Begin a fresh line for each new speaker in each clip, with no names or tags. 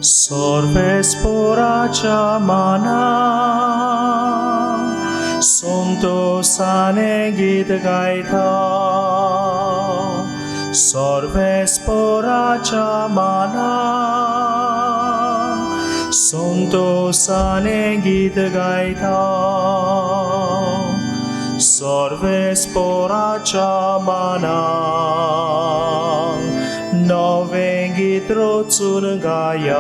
Sorvesporacha mana Sonto sane git gaita Sorvesporacha mana Sonto sane git gaita Sorvesporacha mana Nove gitrodsun gayat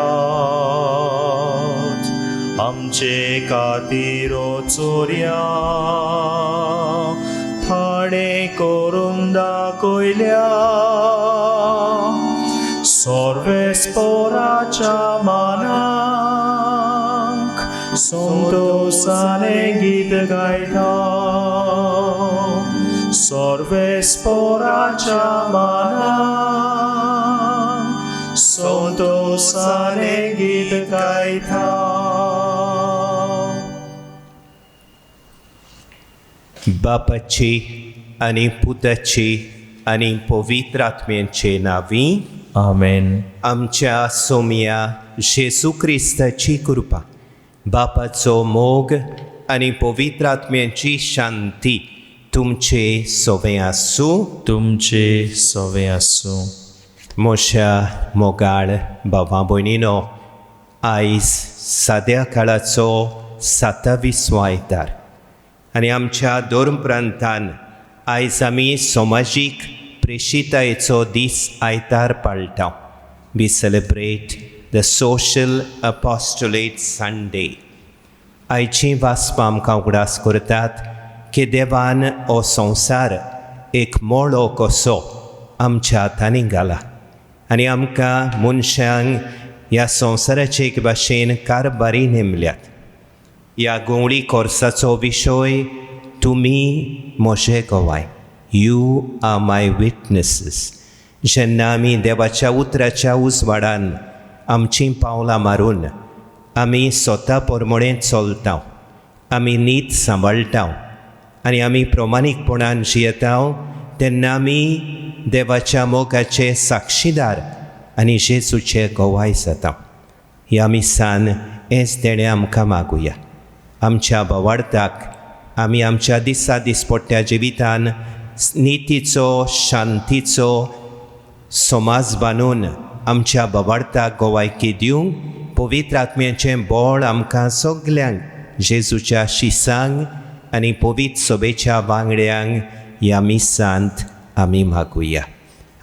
Amche katiro tsurya Thane korunda koilya Sorvesporacha manank Sonto sane git gaita Sorvesporacha manank Sonto sane git gaita
बापाचे आणि पुताचे आणि पवित्र आत्म्याचे नावी
आमेन.
आमच्या सोम्या जेसू क्रिस्ताची कृपा बापाचो मोग आणि पवित्र आत्म्याची शांती तुमचे सोबे आसूं.
तुमचे सवे आसूं.
मोशा मोगाळ भावां भयणीनो, आयज साद्या काळाचो 27वो आयतार आनी आमच्या दोन प्रांतान आयज आमी समाजीक प्रेशितायेचो दीस आयतार पाळटाव. We celebrate the social apostolate Sunday. आयची वासपां आमकां उगडास करतात की देवान हो संवसार एक मोळो कसो आमच्या हातांनी घाला आनी आमकां मनशांक ह्या संवसाराचे एक भाशेन कारभारी नेमल्यात. ह्या गोवळी कोर्साचो विशय तुमी म्हजे गोवाय. यू आर माय विटनेसीस. जेन्ना आमी देवाच्या उतराच्या उजवाडान आमचीं पावलां मारून आमी स्वता पोरमोणें चलतांव, आमी नीत सांबाळटांव आनी आमी प्रमाणीकपणान जियेतांव, तेन्ना आमी देवाच्या मोगाचे साक्षीदार आनी जेजूचे गोवाय जाता. ह्या मिसान हेंच तेणें आमकां मागुया. आमच्या बोवार्थाक आमी आमच्या दिसा दिसपट्ट्या जिवितान नितीचो शांतीचो समाज बांदून आमच्या बोवार्थाक गोवायकी दिवंक पवित्र आत्म्याचें बळ आमकां सगल्यांक जेजूच्या शिसांक आनी पवित्र सोबेच्या वांगड्यांक ह्या मिसांत आमी मागुया.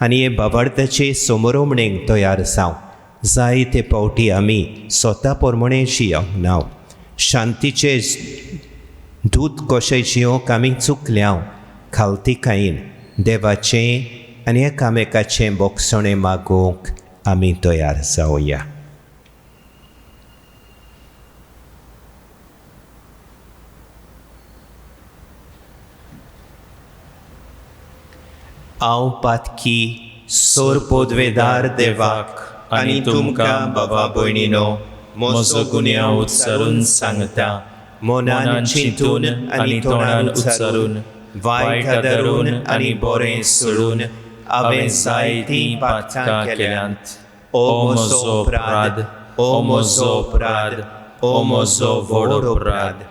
आनी हे बोवार्थाचे समोरोमणेक तयार जावं. जायते फावटी आमी स्वता पोरमोणें जियोंक ना. शांतीचे दूत कशें जियोंक आमी चुकल्यांव. खालतीकायेन देवाचें आनी एकामेकाचें बोगसणें मागोवंक आमी तयार जावया. हांव पातकी सोर पोदवेदार देवाक आनी तुमकां बाबा भयणीनो म्हजो गुन्यांव उच्चारून सांगता. मोनान चिंतून आनी तोंडान उच्चारून वायट धरून आनी बरें सोडून हांवें जायतीं पातकां केल्यांत. ओ म्हजो अपराध, ओ म्हजो अपराध, ओ म्हजो व्हड अपराध.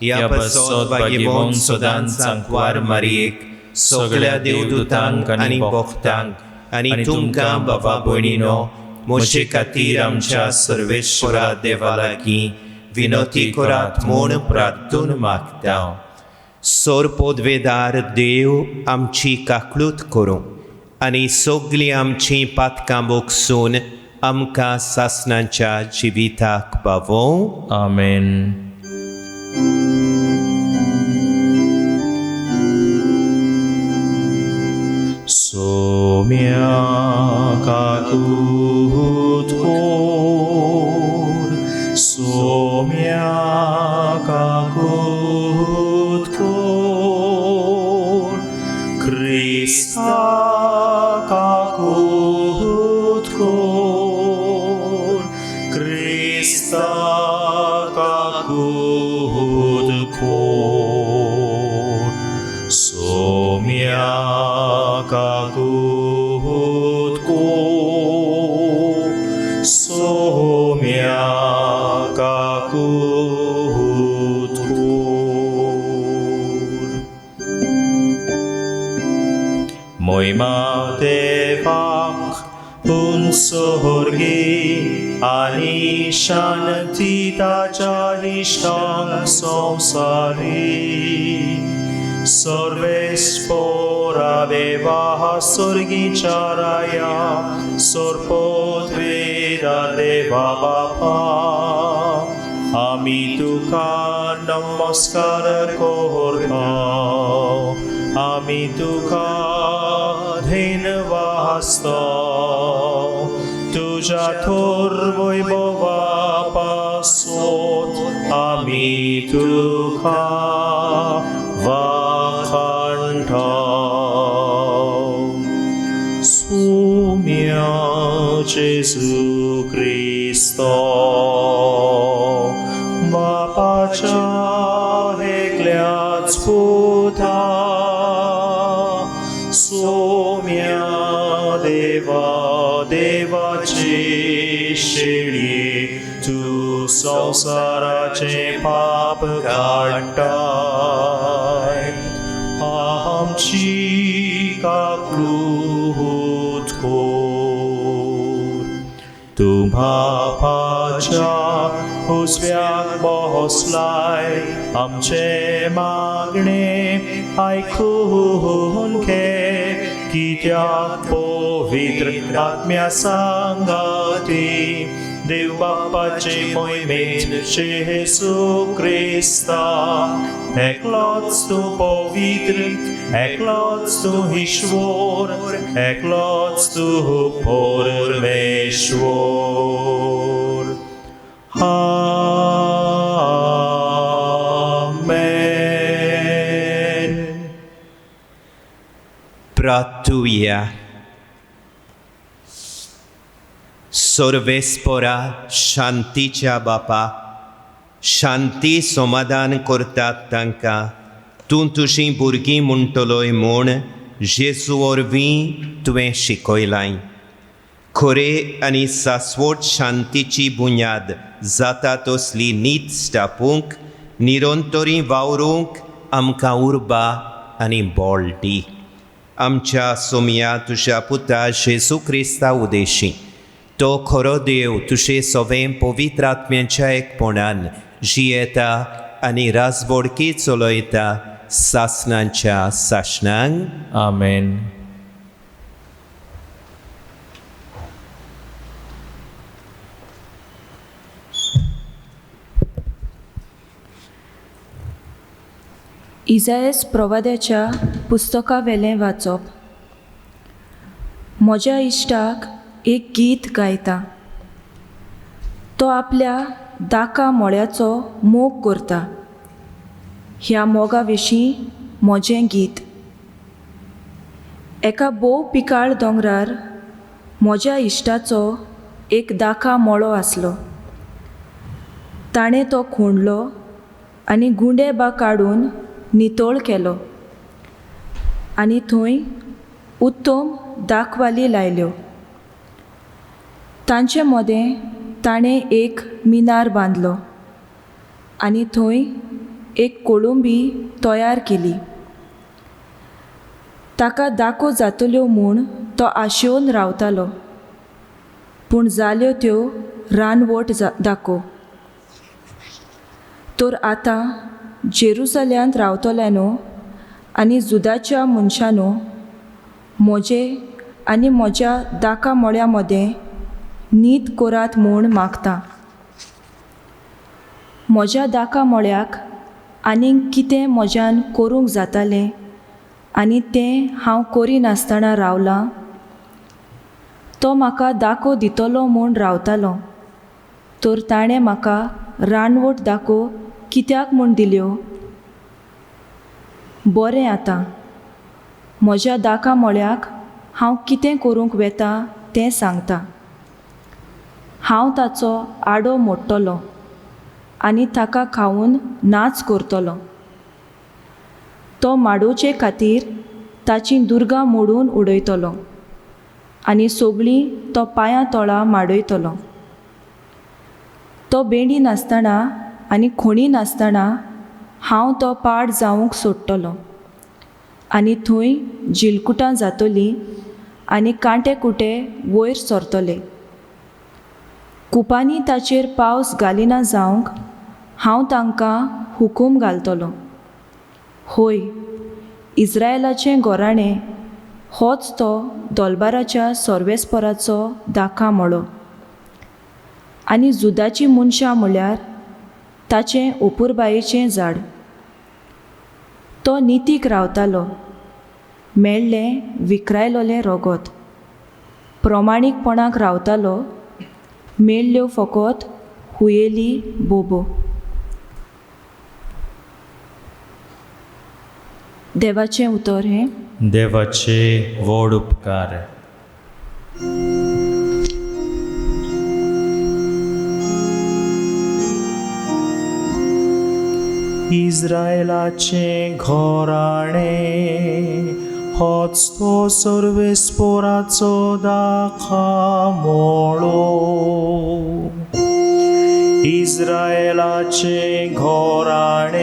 ह्या पासत भाग्यवान सदांच सांकवार मारयेक, सगळ्या देवदूतांक आनी भक्तांक आनी तुमकां बाबा भयणीनो म्हजे खातीर आमच्या सर्वेश्वरा देवा लागीं विनोती करात म्हूण प्रार्थून मागता. सोर पोदवेदार देव आमची काकळूत करूं आनी सगळीं आमचीं पातकां बोगसून आमकां सासणाच्या जिविताक पावों.
आमेन. सोम्या काकूत कोर, सोम्या काकूत कोर, क्रिस्ता काकूत कोर, क्रिस्ता काकूत कोर, सोम्या काकूत कोर. स्वर्गी आणि शांती ताच्या इष्टांक संसारी सर्वेस्पोरा देवा स्वर्गीच्या राया सर्पोद्वेदा देवा बापा आमी तुका नमस्कार करता आमी तुका धन्यवाद तुझ्या थोर वैभवापासून आमी तुका वाखाणटा सुम्या जेजू क्रिस्तो बापाच्या एकल्याच पुता सोम्या देवा देवाचे शेळी तू संसाराचे पाप काढताय आमची काकूत कोर तू बापाच्या हुसव्याक बसलाय आमचे मागणे आयकून घे कित्याक पवित्र आत्म्या सांगाती देव बापाचे मोहिमेत जेजू क्रिस्ता एकलोच तू पवित्र एकलोच तू ईश्वर एकलोच तू परमेश्वर आमेन.
प्रार्थूया. सर्वेस्परा शांतीच्या बापा शांती समाधान करतात तांकां तूं तुजीं भुरगीं म्हणटलोय म्हूण जेजू वरवीं तुवें शिकयलां. खरे आनी सासवट शांतीची बुन्याद जाता तसली नीत स्थापूंक निरंतरी वावरूंक आमकां उर्बा आनी बळ दी. आमच्या सोम्या तुज्या पुता जेजू क्रिस्ता उदेशी तो खरो देव तुजे सवें पवित्र आत्म्याच्या एकपणान जियेता आनी राजबोडकी चलयता सासणांच्या सासणांक.
आमेन.
इजायास प्रवाद्याच्या पुस्तका वेलें वाचप. म्हज्या इश्टाक एक गीत गायता. तो आपल्या दाका मोळ्याचो मोग करता. ह्या मोगा विशीं म्हजें गीत. एका बोव पिकाळ दोंगरार म्हज्या इश्टाचो एक दाका मोळो आसलो. ताणें तो खोंडलो आनी गुंडे बा काडून नितळ केलो आनी थंय उत्तम दाखवाली लायल्यो. तांचे मदें ताणें एक मिनार बांदलो आनी थंय एक कोळुंबी तयार केली. ताका दाखो जातल्यो म्हूण तो आशेवन रावतालो. पूण जाल्यो त्यो रानवट दाखो. तर आतां जेरुसल्यांत रावतले न्हू आनी जुदाच्या मनशांनो म्हजे आनी म्हज्या दाका मोळ्या मदें नीत करात म्हूण मागता. म्हज्या दाका मोळ्याक आनीक कितें म्हज्यान करूंक जातालें आनी तें हांव करिनासतना रावलां. तो म्हाका दाखो दितलो म्हूण रावतालो. तर ताणें म्हाका रानवट दाखो कित्याक म्हूण दिल्यो. बरें आतां म्हज्या दाका मोळ्याक हांव कितें करूंक वेता तें सांगता. हांव ताचो आडो मोडटलों आनी ताका खावून नाच करतलों. तो माडोवचे खातीर ताची दुर्गा मोडून उडयतलो आनी सगळीं तो पांयां तळा माडयतलो. तो बेंडी नासतना आनी खोणी नासतना हांव तो पाड जावंक सोडटलो आनी थंय जिलकुटां जातलीं आनी कांटे कुटे वयर सरतले. कुपांनी ताचेर पावस घालिना जावंक हांव तांकां हुकूम घालतलों. होय, इस्रायेलाचें घोराणें होच तो दोलबाराच्या सर्वेस्पराचो दाखा मळो. आनी जुदाची मनशां म्हळ्यार ताचें ओपुरबायेचें झाड. तो नितीक रावतालो, मेळ्ळें विखरायलोलें रोगोत. प्रमाणीकपणाक रावतालो, मेळ्ळ्यो फकत हुयेली बोबो. देवाचें उतर हें.
देवाचे व्हड उपकार. इस्रायेलाचें घोराणें होच तो सर्वेस्पोराचो दाखलो. इस्रायेलाचें घोराणें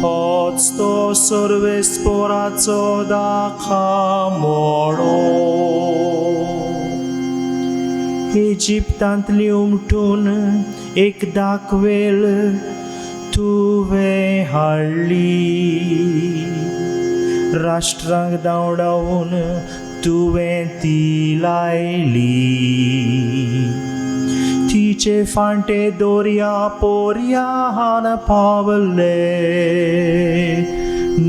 होच तो सर्वेस्पोराचो दाखलो. इजिप्तांतली उमटून एक दाखवेल तुवें हाडली. राष्ट्रांक धांवडावन तुवें ती लायली. तिचे फांटे दोर्या पोर्यान पावले.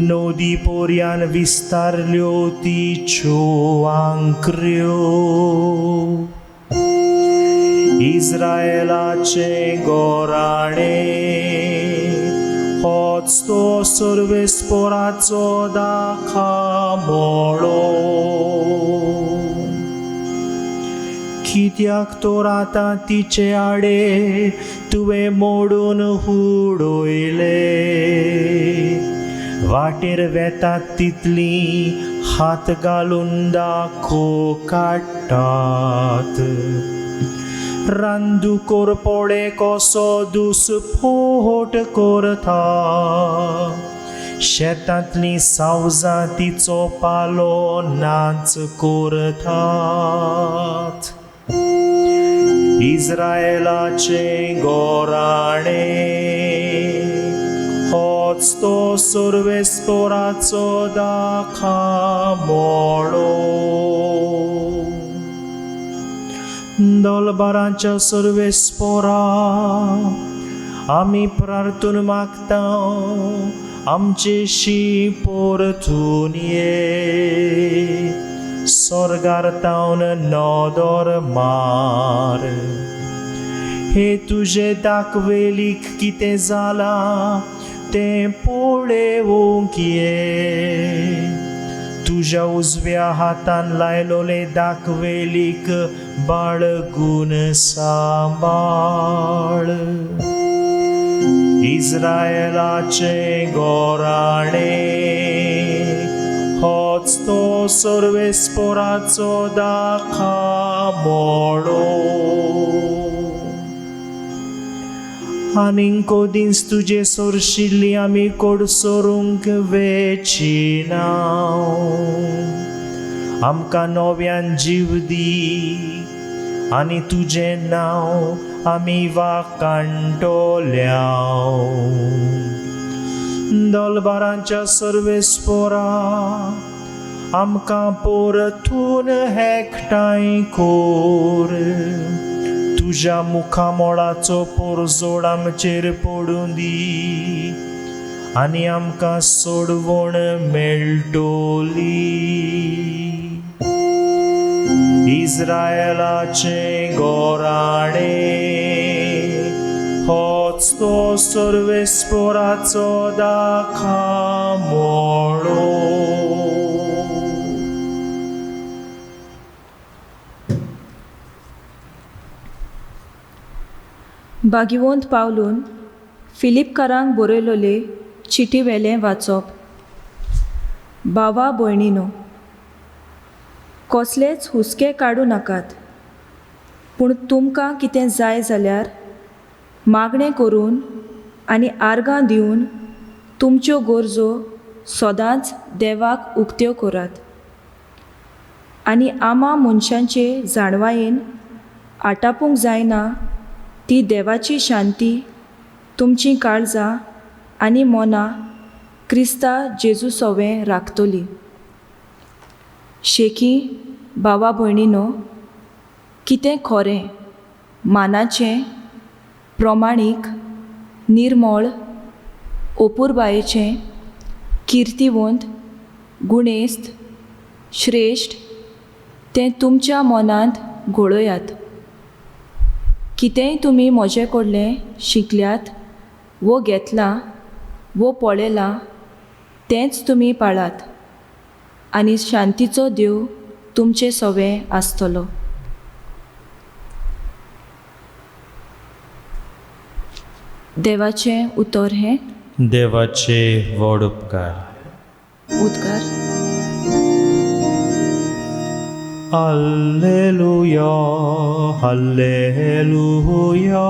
नदी पोर्यान विस्तारल्यो तिच्यो आंक्र्यो. इस्रायेलाचें घोराणें होच तो सर्वेस्पोराचो दाखलो. कित्याक तर आतां तिचे आडे तुवें मोडून उडयले. वाटेर वेतात तितलीं हात घालून दाखो काडटात. रांदू कोरपोडे कसो दुसफोट करता. शेतांतलीं सावजां तिचो पालो नाच करतात. इस्रायेलाचें घोराणें होच तो सर्वेस्पोराचो दाखलो. दोलबारांच्या सर्वेस्पोरा आमी प्रार्थून मागता, आमचेशी परतून ये. स्वर्गार तावन नदर मार. हे तुजे दाखवेलीक कितें जालां तें पळोवंक ये. तुज्या उजव्या हातान लायलोले दाखवेलीक बाळगून सांबाळ. इस्रायेलाचें घोराणें होच तो सर्वेस्पोराचो दाखलो. आनीक दीस तुजे सोरशिल्ली आमी कोडसरूंक वेचिना. आमकां नव्यान जीव दी आनी तुजें नांव आमी वाकाणटोल्या. दोलबारांच्या सर्वेस्पोरा आमकां परतून एकठांय कोर. तुज्या मुखामोळाचो पोरजोड आमचेर पडूं दी आनी आमकां सोडवण मेळटली. इस्रायेलाचें घोराणें होच तो सर्वेस्पोराचो दाखलो.
भागिवंत पावलून फिलिपकारांक बरयलोले चिटी वेलें वाचप. भावा भयणीनो, कसलेच हुस्के काडूं नाकात, पूण तुमकां कितें जाय जाल्यार मागणें करून आनी आर्गां दिवन तुमच्यो गरजो सदांच देवाक उक्त्यो करात. आनी आमा मनशांचे जाणवायेन आटापूंक जायना ती देवाची शांती तुमची काळजां आनी मनां क्रिस्ता जेजू सोवें राखतली. शेकी भावा भयणीनो, कितें खरें, मानाचें, प्रमाणीक, निर्मळ, ओपुरबायेचें, किर्तीवंत, गुणेस्त, श्रेश्ठ तें तुमच्या मनांत घोळयात. कितेंय तुमी म्हजे कडलें शिकल्यात वो घेतलां वो पळयलां तेंच तुमी पाळात आनी शांतीचो देव तुमचे सोवें आसतलो. देवाचें उतर हें
देवाचे व्हड उपकार.
उद्गार.
Alleluia, Alleluia,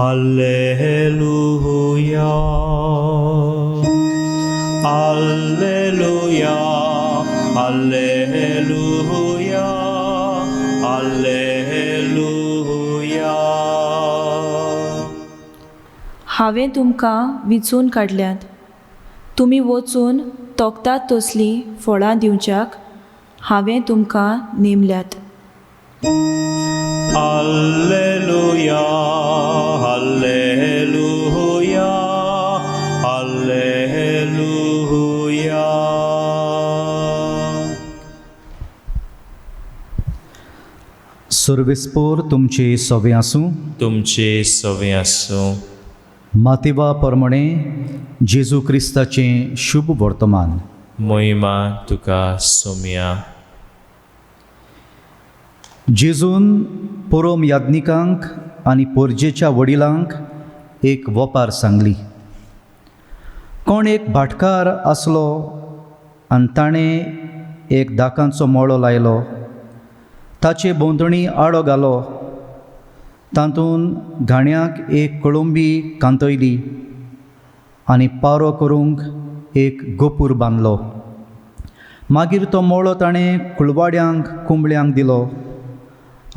Alleluia. Alleluia, Alleluia, Alleluia.
हांवें तुमकां विचून काडल्यात. तुमी वचून तोखतात तसली फळां दिवच्याक हांवें तुमकां नेमल्यात.
Alleluia, Alleluia, Alleluia.
सर्वेस्पोर तुमचे सोवें आसूं.
तुमचे सोवें आसूं.
मातेवा परमणे जेजू क्रिस्ताचें शुभ वर्तमान.
मोहिमा तुका सोम्या.
जेजून पुरोम याज्ञिकांक आनी पोरजेच्या वडिलांक एक वोपार सांगली. कोण एक भाटकार आसलो आनी ताणें एक दाकांचो मोळो लायलो. ताचे भोंवतणी आडो घालो. तातूंत घाण्याक एक कळंबी कांतयली आनी पारो करूंक एक गोपूर बांदलो. मागीर तो मोळो ताणें कुळवाड्यांक कुंबळ्यांक दिलो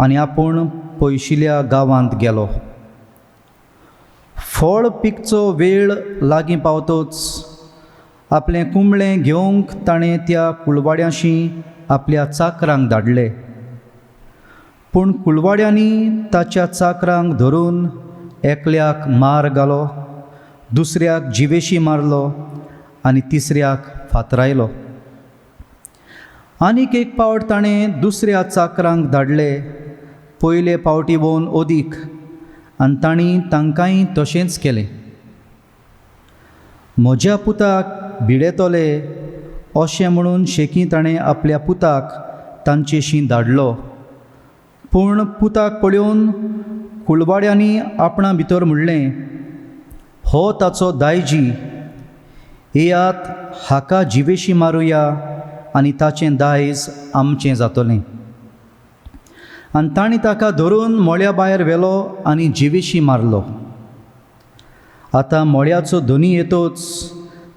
आनी आपूण पयशिल्ल्या गांवांत गेलो. फळ पिकचो वेळ लागीं पावतोच आपलें कुंबळें घेवंक ताणें त्या कुळवाड्याशी आपल्या चाकरांक धाडलें. पूण कुळवाड्यांनी ताच्या चाकरांक धरून एकल्याक मार घालो, दुसऱ्याक जिवेशी मारलो आनी तिसऱ्याक फातरायलो. आनीक एक पावट ताणें दुसऱ्या चाकरांक धाडले, पयले पावटी भोवन ओदीक, आनी तांणी तांकांय तशेंच केलें. म्हज्या पुताक भिडेतले अशें म्हणून शेकी ताणें आपल्या पुताक तांचेशी धाडलो. पूण पुताक पळोवन कुळवाड्यांनी आपणा भितर म्हणलें, हो ताचो दायजी, येयात हाका जिवेशी मारुया आनी ताचें दायज आमचें जातलें. आनी तांणी ताका धरून मोळ्या भायर व्हेलो आनी जिवेशी मारलो. आतां मोळ्याचो धनी येतोच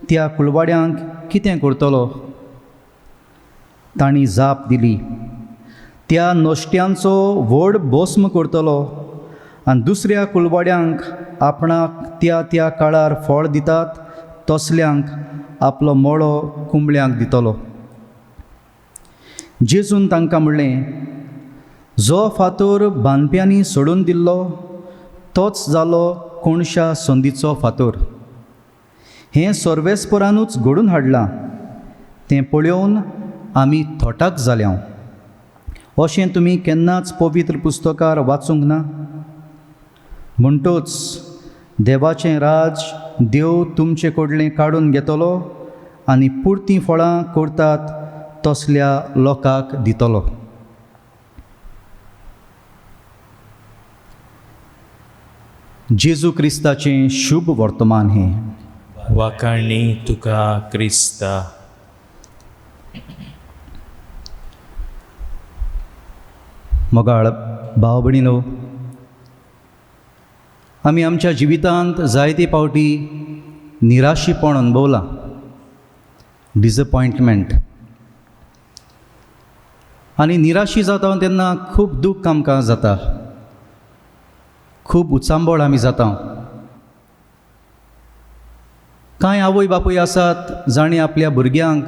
त्या कुळवाड्यांक कितें करतलो? तांणी जाप दिली, त्या नश्ट्यांचो व्हड भस्म करतलो आनी दुसऱ्या कुळवाड्यांक आपणाक त्या त्या काळार फळ दितात तसल्यांक आपलो मोळो कुंबळ्यांक दितलो. जेजून तांकां म्हणलें, जो फातोर बांदप्यांनी सोडून दिल्लो तोच जालो कोणशा संदीचो फातोर. हें सर्वेस्परानूच घडून हाडलां, तें पळोवन आमी थोटाक जाल्या. अशें तुमी केन्नाच पवित्र पुस्तकार वाचूंक ना? म्हणटोच देवाचें राज देव तुमचे कडलें काडून घेतलो आनी पुर्तीं फळां करतात तसल्या लोकांक दितलो. जेजू क्रिस्ताचें शुभ वर्तमान हें.
वाखाणी तुका क्रिस्ता.
मोगाळ भाव भयणीनो, आमी आमच्या जिवितांत जायते पावटी निराशीपण अनुभवलां, डिसअपॉयंटमेंट. आनी निराशी जाता तेन्ना खूब दूख आमकां जाता, खूब उचांबळ आमी जाता. कांय आवय बापूय आसात जाणी आपल्या भुरग्यांक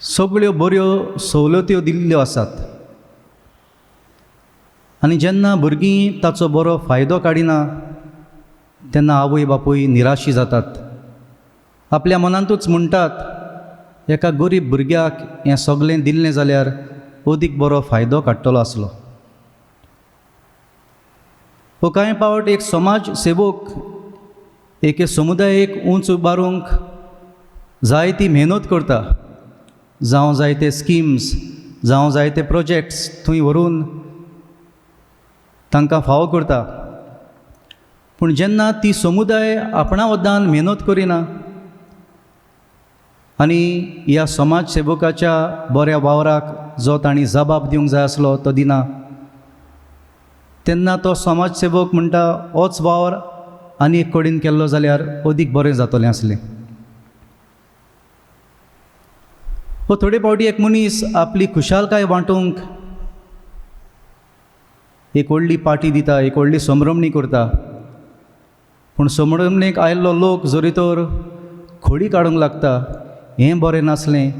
सगळ्यो बऱ्यो सवलत्यो दिल्ल्यो आसात, आनी जेन्ना भुरगीं ताचो बरो फायदो काडिना तेन्ना आवय बापूय निराशी जातात. आपल्या मनांतूच म्हणटात एका गरीब भुरग्याक हें सगळें दिल्लें जाल्यार अदीक बरो फायदो काडटलो आसलो. हो कांय पावट एक समाज सेवक एके समुदायाक उंच उबारूंक जायती मेहनत करता, जावं जायते स्किम्स, जावं जायते प्रोजेक्ट्स थंय व्हरून तांकां फावो करता. पूण जेन्ना ती समुदाय आपणा वद्दान मेहनत करिना आनी ह्या समाज सेवकाच्या बऱ्या वावराक जो तांणी जबाब दिवंक जाय आसलो तो दिना, तेन्ना तो समाज सेवक म्हणटा होच वावर आनी एक कडेन केल्लो जाल्यार अदीक बरें जातलें आसलें. हो थोडे फावटी एक मनीस आपली खुशालकाय वांटूंक एक व्हडली पार्टी दिता, एक व्हडली संभ्रमणी करता, पूण संभ्रमणेक आयिल्लो लोक जोरी तर खोडी काडूंक लागता, हें बरें नासलें,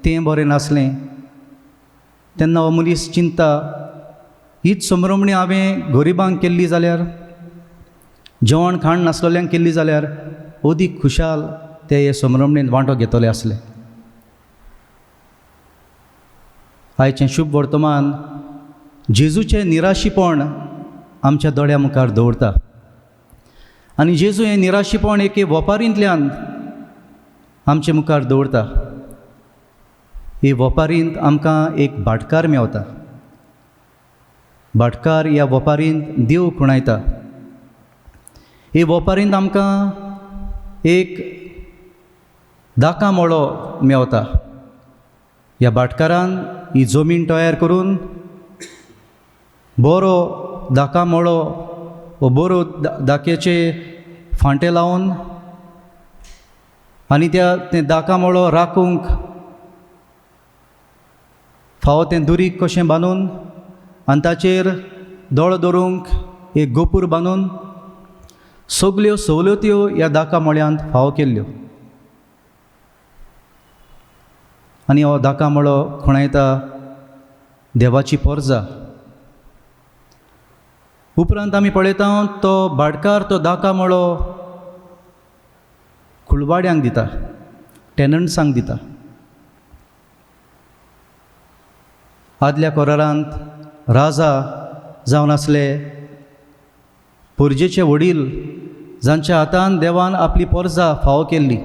तें बरें नासलें, तेन्ना हो मनीस चिंतता हीच संभ्रमणी हांवें गरिबांक केल्ली जाल्यार, जेवण खाण नासलेल्यांक केल्ली जाल्यार अदीक खुशाल ते हे संभ्रमणेन वांटो घेतले आसले. आयचें शुभ वर्तमान जेजूचें निराशीपण आमच्या दोळ्या मुखार दवरता. आनी जेजू हें निराशीपण एके वोपारींतल्यान आमचे मुखार दवरता. हे वोपारींत आमकां एक भाटकार मेवता. भाटकार ह्या वोपारींत देव खुणायता. हे वोपारींत आमकां एक दाका मळो मेवता. ह्या भाटकारान ही जमीन तयार करून बरो दाका मळो वो बरो दाक्याचे फांटे लावन आनी तें दाका मळो राखूंक फावो तें दुरीक कशें बांदून आनी ताचेर दोळो दवरूंक एक गोपूर बांदून सगल्यो सवलत्यो ह्या दाका मळ्यांत फावो केल्ल्यो. आनी हो दाका मळो खुणायता देवाची पोरजां. उपरांत आमी पळयता तो भाटकार तो दाका मळो कुळवाड्यांक दिता, टॅनंट्सांक दिता. आदल्या कोरारांत राजा जावन आसले पोरजेचे वडील जांच्या हातान देवान आपली पोरजां फावो केल्ली.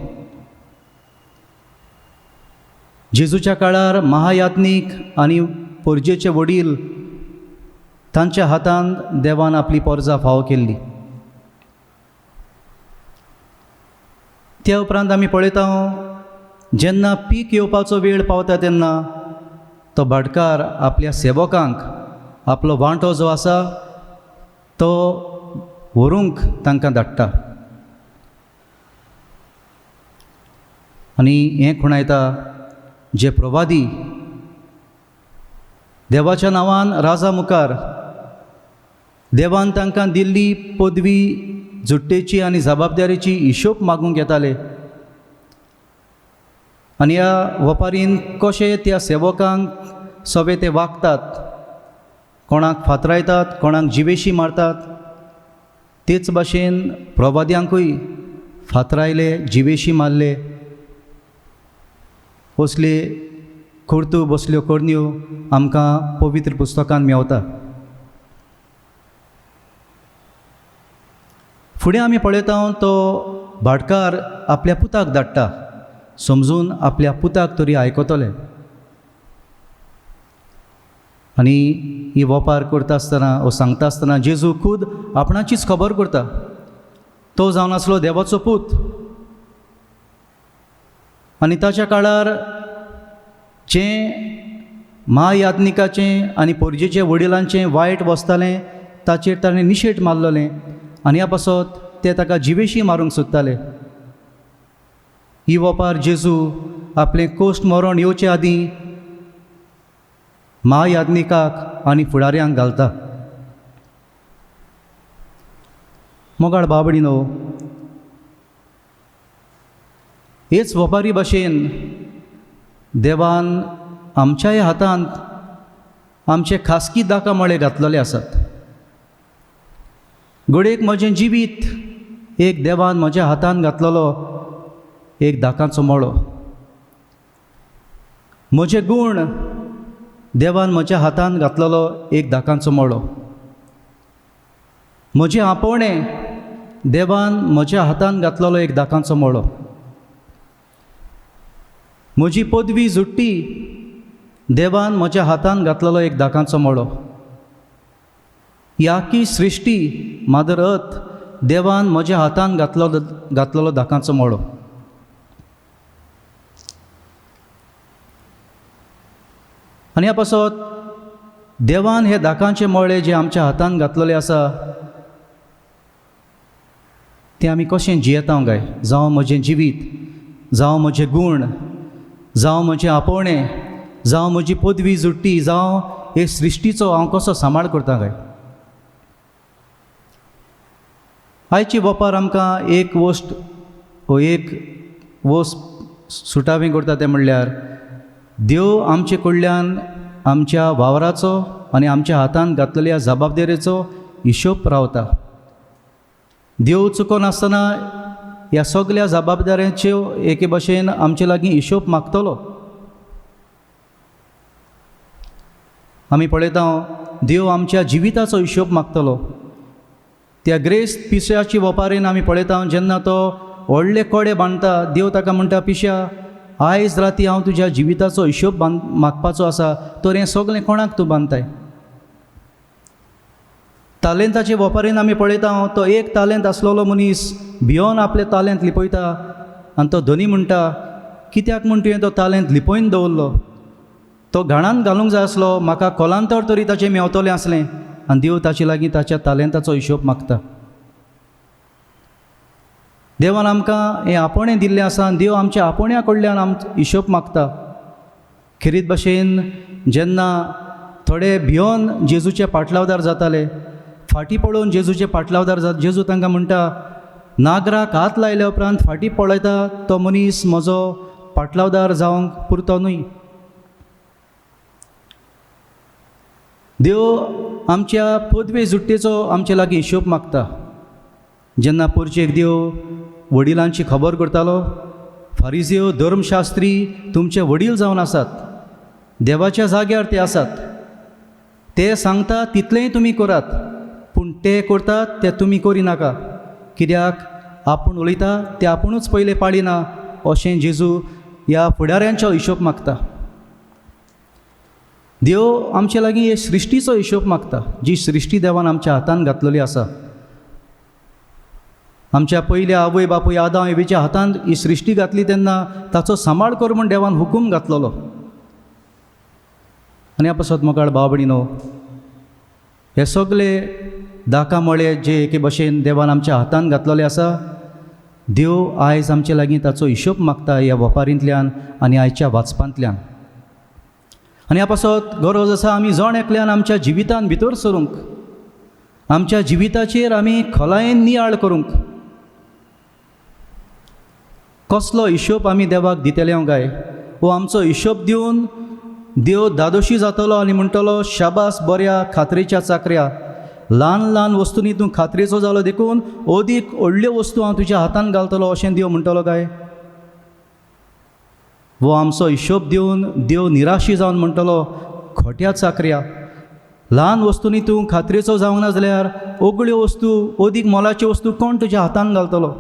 जेजूच्या काळार महायात्नीक आनी पोरजेचे वडील तांच्या हातान देवान आपली पोरजां फावो केल्ली. त्या उपरांत आमी पळयता जेन्ना पीक येवपाचो वेळ पावता तेन्ना तो भाटकार आपल्या सेवकांक आपलो वांटो जो आसा तो व्हरूंक तांकां धाडटा. आनी हें खुणायता जे प्रवादी देवाच्या नांवान राजा मुखार देवान तांकां दिल्ली पदवी जुट्टेची आनी जबाबदारेची हिशोब मागूंक येताले. आनी ह्या वोपारीन कशे त्या सेवकांक सवे ते वागतात, कोणाक फातरायतात, कोणाक जिवेशी मारतात, तेच भाशेन प्रवाद्यांकूय फातरायले, जिवेशी मारले. असले कुर्तू बसल्यो करण्यो आमकां पवित्र पुस्तकांत मेवता. फुडें आमी पळयता तो भाटकार आपल्या पुताक धाडटा, समजून आपल्या पुताक तरी आयकतले. आनी ही वोपार करता आसतना वो सांगता आसतना जेजू खूद आपणाचीच खबर करता. तो जावन आसलो देवाचो पूत आनी ताच्या काळार जें महायात्निकाचें आनी पोरजेचे वडिलांचें वायट वचतालें ताचेर ताणें निशेट मारलेलें आनी ह्या पासत ते ताका जिवेशी मारूंक सोदताले. ही वोपार जेजू आपलें कोश्ट मरण येवचे आदीं महायाज्ञिकाक आनी फुडाऱ्यांक घालता. मोगाळ बाबडीनो, हेच वपारी भाशेन देवान आमच्याय हातांत आमचे खासगी दाका मळे घातलेले आसात. घडयेक म्हजें जिवीत एक देवान म्हज्या हातांत घातलेलो एक दाकांचो मळो. म्हजे गूण देवान म्हज्या हातांत घातलेलो एक दाकांचो मळो. म्हजें आपोवणें देवान म्हज्या हातांत घातलेलो एक दाकांचो मळो. म्हजी पदवी जुट्टी देवान म्हज्या हातांत घातलेलो एक दाकांचो मळो. ही आख्खी सृश्टी मादर अर्थ देवान म्हज्या हातांत घातलेलो दाकांचो मळो. आनी ह्या पासत देवान हे दाकांचे मळे जे आमच्या हातांत घातलेले आसा ते आमी कशें जियेता काय. जावं म्हजें जिवीत, जावं म्हजे गूण, जावं म्हजें आपोवणें, जावं म्हजी पदवी जुट्टी, जावं हे सृश्टीचो हांव कसो सांबाळ करता काय. आयची वपार आमकां एक वस्त सुटावी करता तें म्हणल्यार देव आमचे कडल्यान आमच्या वावराचो आनी आमच्या हातांत घातलेल्या जबाबदारेचो हिशोब रावता. देव चुकोन आसतना ह्या सगळ्या जबाबदाऱ्यांच्यो एके भाशेन आमचे लागीं हिशोब मागतलो. आमी पळयता देव आमच्या जिविताचो हिशोब मागतलो. त्या ग्रेस्त पिश्याची वपारेन आमी पळयता जेन्ना तो व्हडले कोडे बांदता, देव ताका म्हणटा, पिश्या आयज राती हांव तुज्या जिविताचो हिशोब मागपाचो आसा, तर हें सगळें कोणाक तूं बांदताय. तालेंताचे वपारेन आमी पळयता तो एक तालेंत आसलेलो मनीस भियोन आपले तालेंत लिपयता आनी तो धनी म्हणटा, कित्याक म्हण तुवें तो तालेंत लिपयन दवरलो. तो घाणान घालूंक जाय आसलो, म्हाका कोलांतर तरी ताचें मेवतलें आसलें. आनी देव ताचे लागीं ताच्या तालेंताचो हिशोब मागता. देवान आमकां हें आपोवणें दिल्लें आसा आनी देव आमच्या आपोवण्या कडल्यान हिशोब मागता. खेरीत भाशेन जेन्ना थोडे भियोन जेजूचे पाटलावदार जाताले, फाटीं पळोवन जेजूचे पाटलावदार जाता, जेजू तांकां म्हणटा, नागराक हात लायल्या उपरांत फाटीं पळयता तो मनीस म्हजो पाटलावदार जावंक पुरतो न्हय. देव आमच्या पदवे जुट्टेचो आमचे लागीं हिशोब मागता. जेन्ना परचेक देव वडिलांची खबर करतालो, फारिझेव धर्मशास्त्री तुमचे वडील जावन आसात, देवाच्या जाग्यार ते आसात, ते सांगता तितलेंय तुमी करात, पूण ते करतात ते तुमी करिनाका, कित्याक आपूण उलयता ते आपुणूच पयले पाळिना, अशें जेजू ह्या फुडाऱ्यांचो हिशोब मागता. देव आमचे लागीं हे सृश्टीचो हिशोब मागता, जी सृश्टी देवान आमच्या हातांत घातलेली आसा. आमच्या पयल्या आवय बापूय आदाम एवेच्या हातांत ही सृश्टी घातली तेन्ना ताचो सांबाळ कर म्हूण देवान हुकूम घातलेलो. आनी ह्या पासत मोगाळ भाव भयणीनो, हे सगळे दाका मळे जे एके भाशेन देवान आमच्या हातांत घातलेले आसा, देव आयज आमचे लागीं ताचो हिशोब मागता ह्या वपारींतल्यान आनी आयच्या वाचपांतल्यान. आनी ह्या पासत गरज आसा आमी जण एकल्यान आमच्या जिवितान भितर सरूंक, आमच्या जिविताचेर आमी खोलायेन नियाळ करूंक. कसलो हिशोब आमी देवाक दितले काय, वो आमचो हिशोब दिवन देव दादोशी जातलो आनी म्हणटलो, शाबास बऱ्या खात्रेच्या चाकऱ्या, ल्हान ल्हान वस्तूंनी तूं खात्रेचो जालो देखून अदीक व्हडल्यो वस्तू हांव तुज्या हातांत घालतलो, अशें देव म्हणटलो काय. वो आमचो हिशोब दिवन देव निराशी जावन म्हणटलो, खोट्या चाकऱ्या, ल्हान वस्तूंनी तूं खात्रेचो जावंक ना जाल्यार ओगळ्यो वस्तू, अदीक मोलाच्यो वस्तू कोण तुज्या हातांत घालतलो.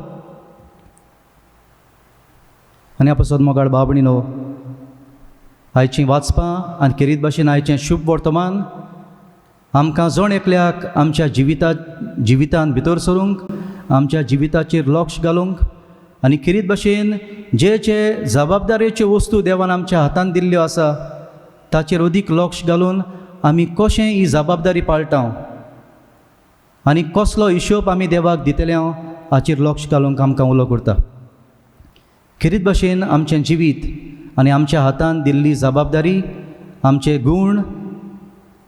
आनी ह्या पासत मोगाळ भाव भयणीनो, आयचीं वाचपां आनी खेरीत भाशेन आयचें शुभ वर्तमान आमकां जण एकल्याक आमच्या जिवितान भितर सरूंक, आमच्या जिविताचेर लक्ष घालूंक आनी खेरीत भाशेन जे जबाबदारेच्यो वस्तू देवान आमच्या हातांत दिल्ल्यो आसा ताचेर अदीक लक्ष घालून आमी कशें ही जबाबदारी पाळटां आनी कसलो हिशोब आमी देवाक दितले हाचेर लक्ष घालूंक आमकां उलो करता. खेरीत भाशेन आमचें जिवीत आनी आमच्या हातांत दिल्ली जबाबदारी, आमचे गूण,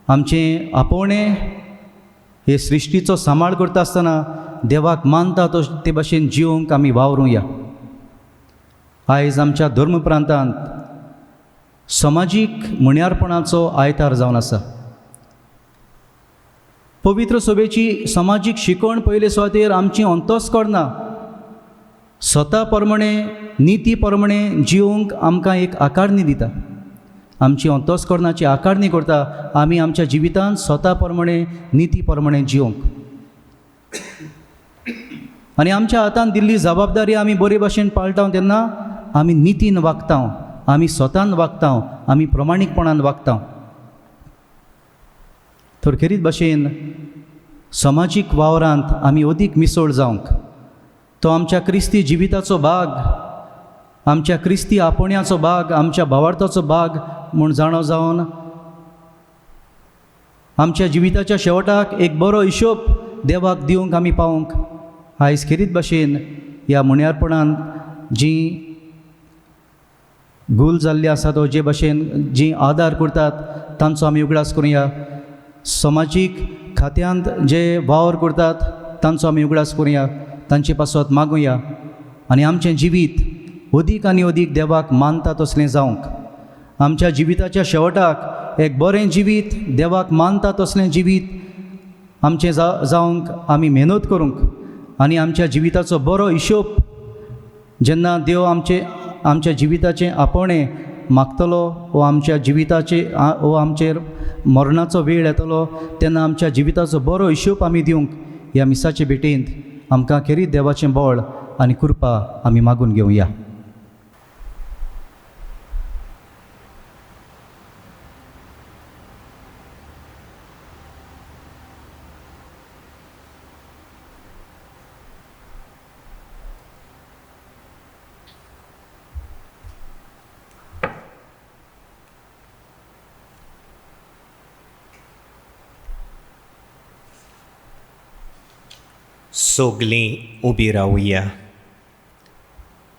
आमचें आपोवणें हे सृश्टीचो सांबाळ करता आसतना देवाक मानता ते भाशेन जिवंक आमी वावरूं या. आयज आमच्या धर्म प्रांतांत समाजीक मुण्यारपणाचो आयतार जावन आसा. पवित्र सभेची समाजीक शिकवण पयले सुवातेर आमची अंतस्कड ना. स्वता प्रमाणे निती प्रमाणे जिवंक आमकां एक आकारणी दिता. आमची अंतस्करणाची आकारणी करता आमी आमच्या जिवितांत स्वता प्रमाणे निती प्रमाणे जिवंक. आनी आमच्या हातांत दिल्ली जबाबदारी आमी बरे भाशेन पाळटा तेन्ना आमी नितीन वागता, आमी स्वतान वागता, आमी प्रमाणीकपणान वागता. तर खेरीत भाशेन समाजीक वावरांत आमी अदीक मिसळ जावंक, तो आमच्या क्रिस्ती जिविताचो भाग, आमच्या क्रिस्ती आपोण्याचो भाग, आमच्या भावार्थाचो भाग म्हूण जाणो जावन आमच्या जिविताच्या शेवटाक एक बरो हिशोब देवाक दिवंक आमी पावूंक आयज खेरीत भाशेन ह्या मुण्यारपणान जी भूल जाल्ली आसा तो जे भाशेन जी आदार करतात तांचो आमी उगडास करुया. समाजीक खात्यांत जे वावर करतात तांचो आमी उगडास करुया, तांचे पासत मागुया आनी आमचें जिवीत अदीक आनी अदीक देवाक मानता तसलें जावंक, आमच्या जिविताच्या शेवटाक एक बरें जिवीत देवाक मानता तसलें जिवीत आमचें जावंक आमी मेहनत करूंक आनी आमच्या जिविताचो बरो हिशोब जेन्ना देव आमच्या जिविताचें आपोवणें मागतलो वो आमच्या जिविताचे वो आमचेर मरणाचो वेळ येतलो तेन्ना आमच्या जिविताचो बरो हिशोब आमी दिवंक ह्या मिसाचे भेटेंत आमकां खेरीत देवाचें बळ आनी कृपा आमी मागून घेवया.
सोगलीं उबी रावुया.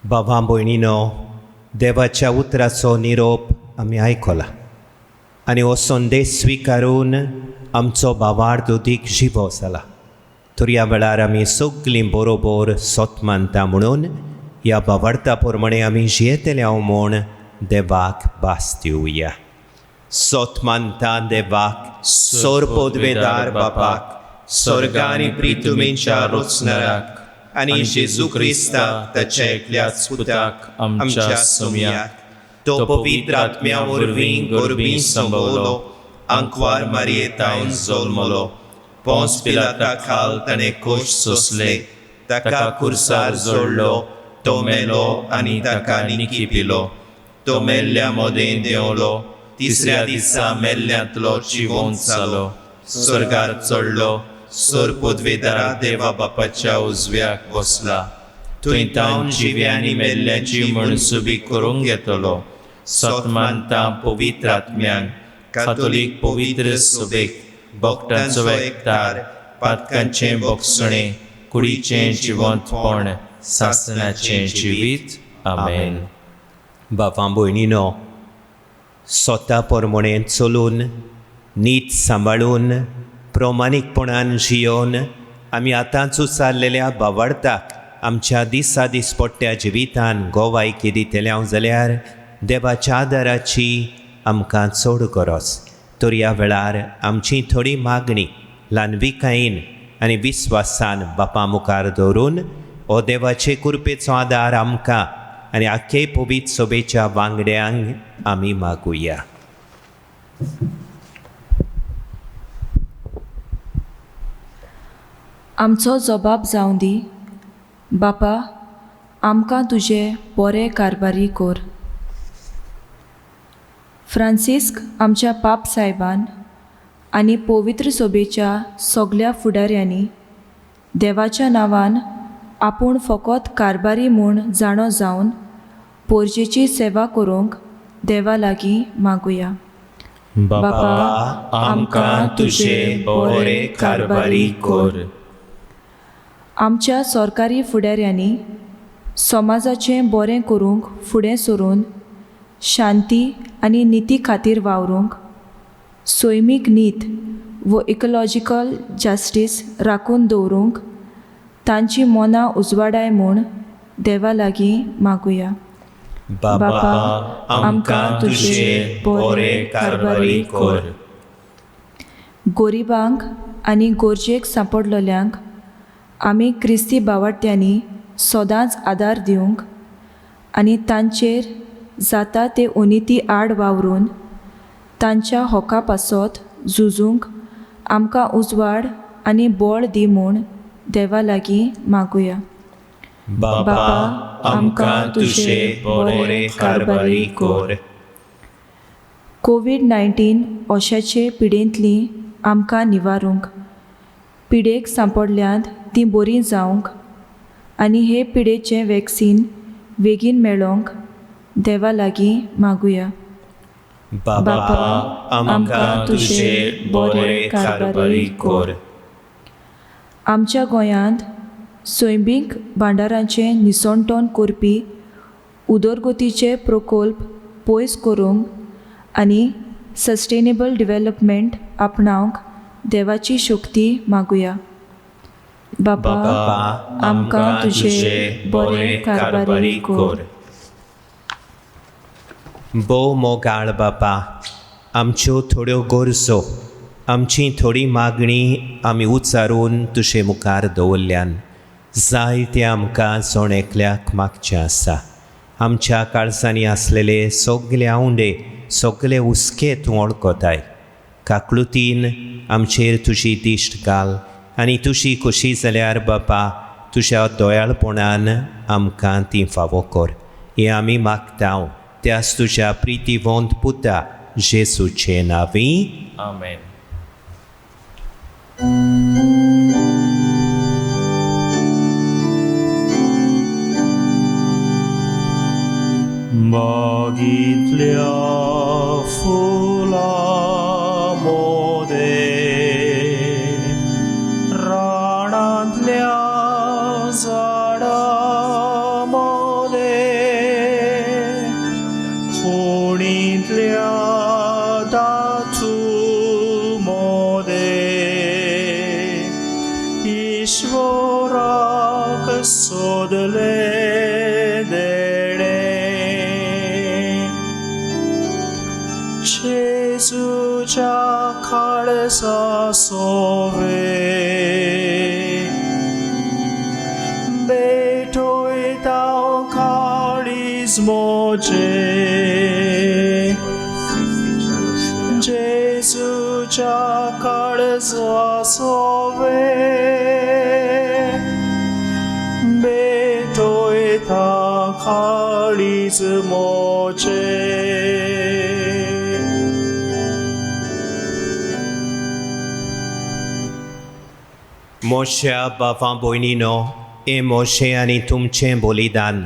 बाबा भयणीनो, देवाच्या उतराचो निरोप आमी आयकला आनी हो संदेश स्विकारून आमचो भावार्थ अदीक जिवो जाला. तर ह्या वेळार आमी सगलीं बरोबर सोत मानता म्हणून ह्या भावार्था प्रमाणे आमी जियेतले हांव म्हूण देवाक भास दिवया. सोत मानता देवाक, सोर पोदवेदार बापाक, स्वर्ग आनी पृथ्वीच्या रचणाराक आनी जेजू क्रिस्ताक ताच्या एकल्याच पुताक आमच्या सौम्याक, तो पवित्र आत्म्या वरवीं गर्भीं संभवलो, अंकवार मारयेंतावन जल्मलो, पोंस पिलाता खाल ताणें कोश सोंसले, ताका खुर्सार जोडलो, तो मेलो आनी ताका निकी पिलो, तो मेल्ल्या मोदें देंवलो, तिसऱ्या दिसा मेल्ल्यांतलो जिवंत जालो, स्वर्गार चडलो, सोर पदवेदारा देवा बापाच्या उजव्याक बसला, थंय तावन जिव्या आनी मेल्ल्याची मनसुबी करूंक येतलो. सोत मानता पवित्र आत्म्यांक, कातोलीक पवित्र सभेक, भक्तांचो एकठार, पातकांचें भोगसणें, कुडीचें जिवंतपण, सासणाचें जिवीत. आमेन. बाबा भयणीनो, स्वता प्रमाणे चलून नीत सांबाळून प्रमाणीकपणान जियोन आमी आतांच उसारलेल्या भावार्थाक आमच्या दिसा दिसपट्ट्या जिवितान गोवायकी दितले हांव जाल्यार देवाच्या आदाराची आमकां चड गरज. तर ह्या वेळार आमची थोडी मागणी ल्हानविकायेन आनी विस्वासान बापा मुखार दवरून हो देवाचे कृपेचो आदार आमकां आनी आख्खे पवित्र सभेच्या वांगड्यांक आमी मागुया.
आमचो जबाब जावं दी. बापा, आमकां तुजे बरे कारभारी कोर. फ्रांसिस्क आमच्या पाप साहेबान आनी पवित्र सभेच्या सगल्या फुडाऱ्यांनी देवाच्या नांवान आपूण फकत कारभारी म्हूण जाणो जावन पोरजेची सेवा करूंक देवा लागीं मागुया.
बापा, आमकां तुजे बरे कारभारी कोर.
आमच्या सरकारी फुडाऱ्यांनी समाजाचें बरें करूंक फुडें सरून शांती आनी निती खातीर वावरूंक सैमीक नीत वो इकॉलॉजिकल जस्टीस राखून दवरूंक तांची मनां उजवाडाय म्हूण देवा लागीं मागुया.
बाबा आमकां तुजें बरें कारभारी कर.
गोरिबांक आनी गोरजेक सांपडलेल्यांक आमी क्रिस्ती बावार्थ्यांनी सदांच आदार दिवंक आनी तांचेर जाता ते उनिती आड वावरून तांच्या होका पासत झुजूंक आमकां उजवाड आनी बळ दी म्हूण देवा लागीं मागुया.
बाबा आमकां तुजें बरें कारभारी कर.
कोविड-19 ओश्याचे पिडेंतली आमकां निवारूंक, पिडेक सांपडल्यांत ती बरी जावंक आनी हे पिडेचें वॅक्सीन बेगीन मेळोंक देवा लागीं मागुया.
बाबा आमकां तुजें बरें कारभारी कर.
आमच्या गोंयांत सैमीक भांडारांचें निसणटोन करपी उदरगतीचे प्रकल्प पयस करूंक आनी सस्टेनेबल डेव्हलपमेंट आपणावंक देवाची शक्ती मागुया. बाबा आमकां तुजें बरें कारभारी कर.
भोव मोगाळ बापा, आमच्यो थोड्यो गरजो, आमची थोडी मागणी आमी उचारून तुजे मुखार दवरल्यान जायते आमकां सोण एकल्याक मागचें आसा. आमच्या काळजांनी आसलेले सगळे आवंडे, सगळे हुस्के तूं वळखताय. काकळुतीन आमचेर तुजी दिश्ट घाल आनी तुजी खोशी जाल्यार बापा तुज्या दोयाळपणान आमकां ती फावो कर. हें आमी मागतांव त्याच तुज्या प्रितीवंत पुता जेसूचे नांवीं.
आमेन.
मागितल्या फुलांमध्ये रानांतल्या झाडांमध्ये कोणीतल्या धातूमध्ये ईश्वराक सोदले जेसूच्या काळजा सोवे बेटोयता काळीज मोजे जेसूच्या काळजा सोवे बेटोयता काळीज मोजे.
मोशा बाबा भयणीनो, हे मोशे आनी तुमचें बलिदान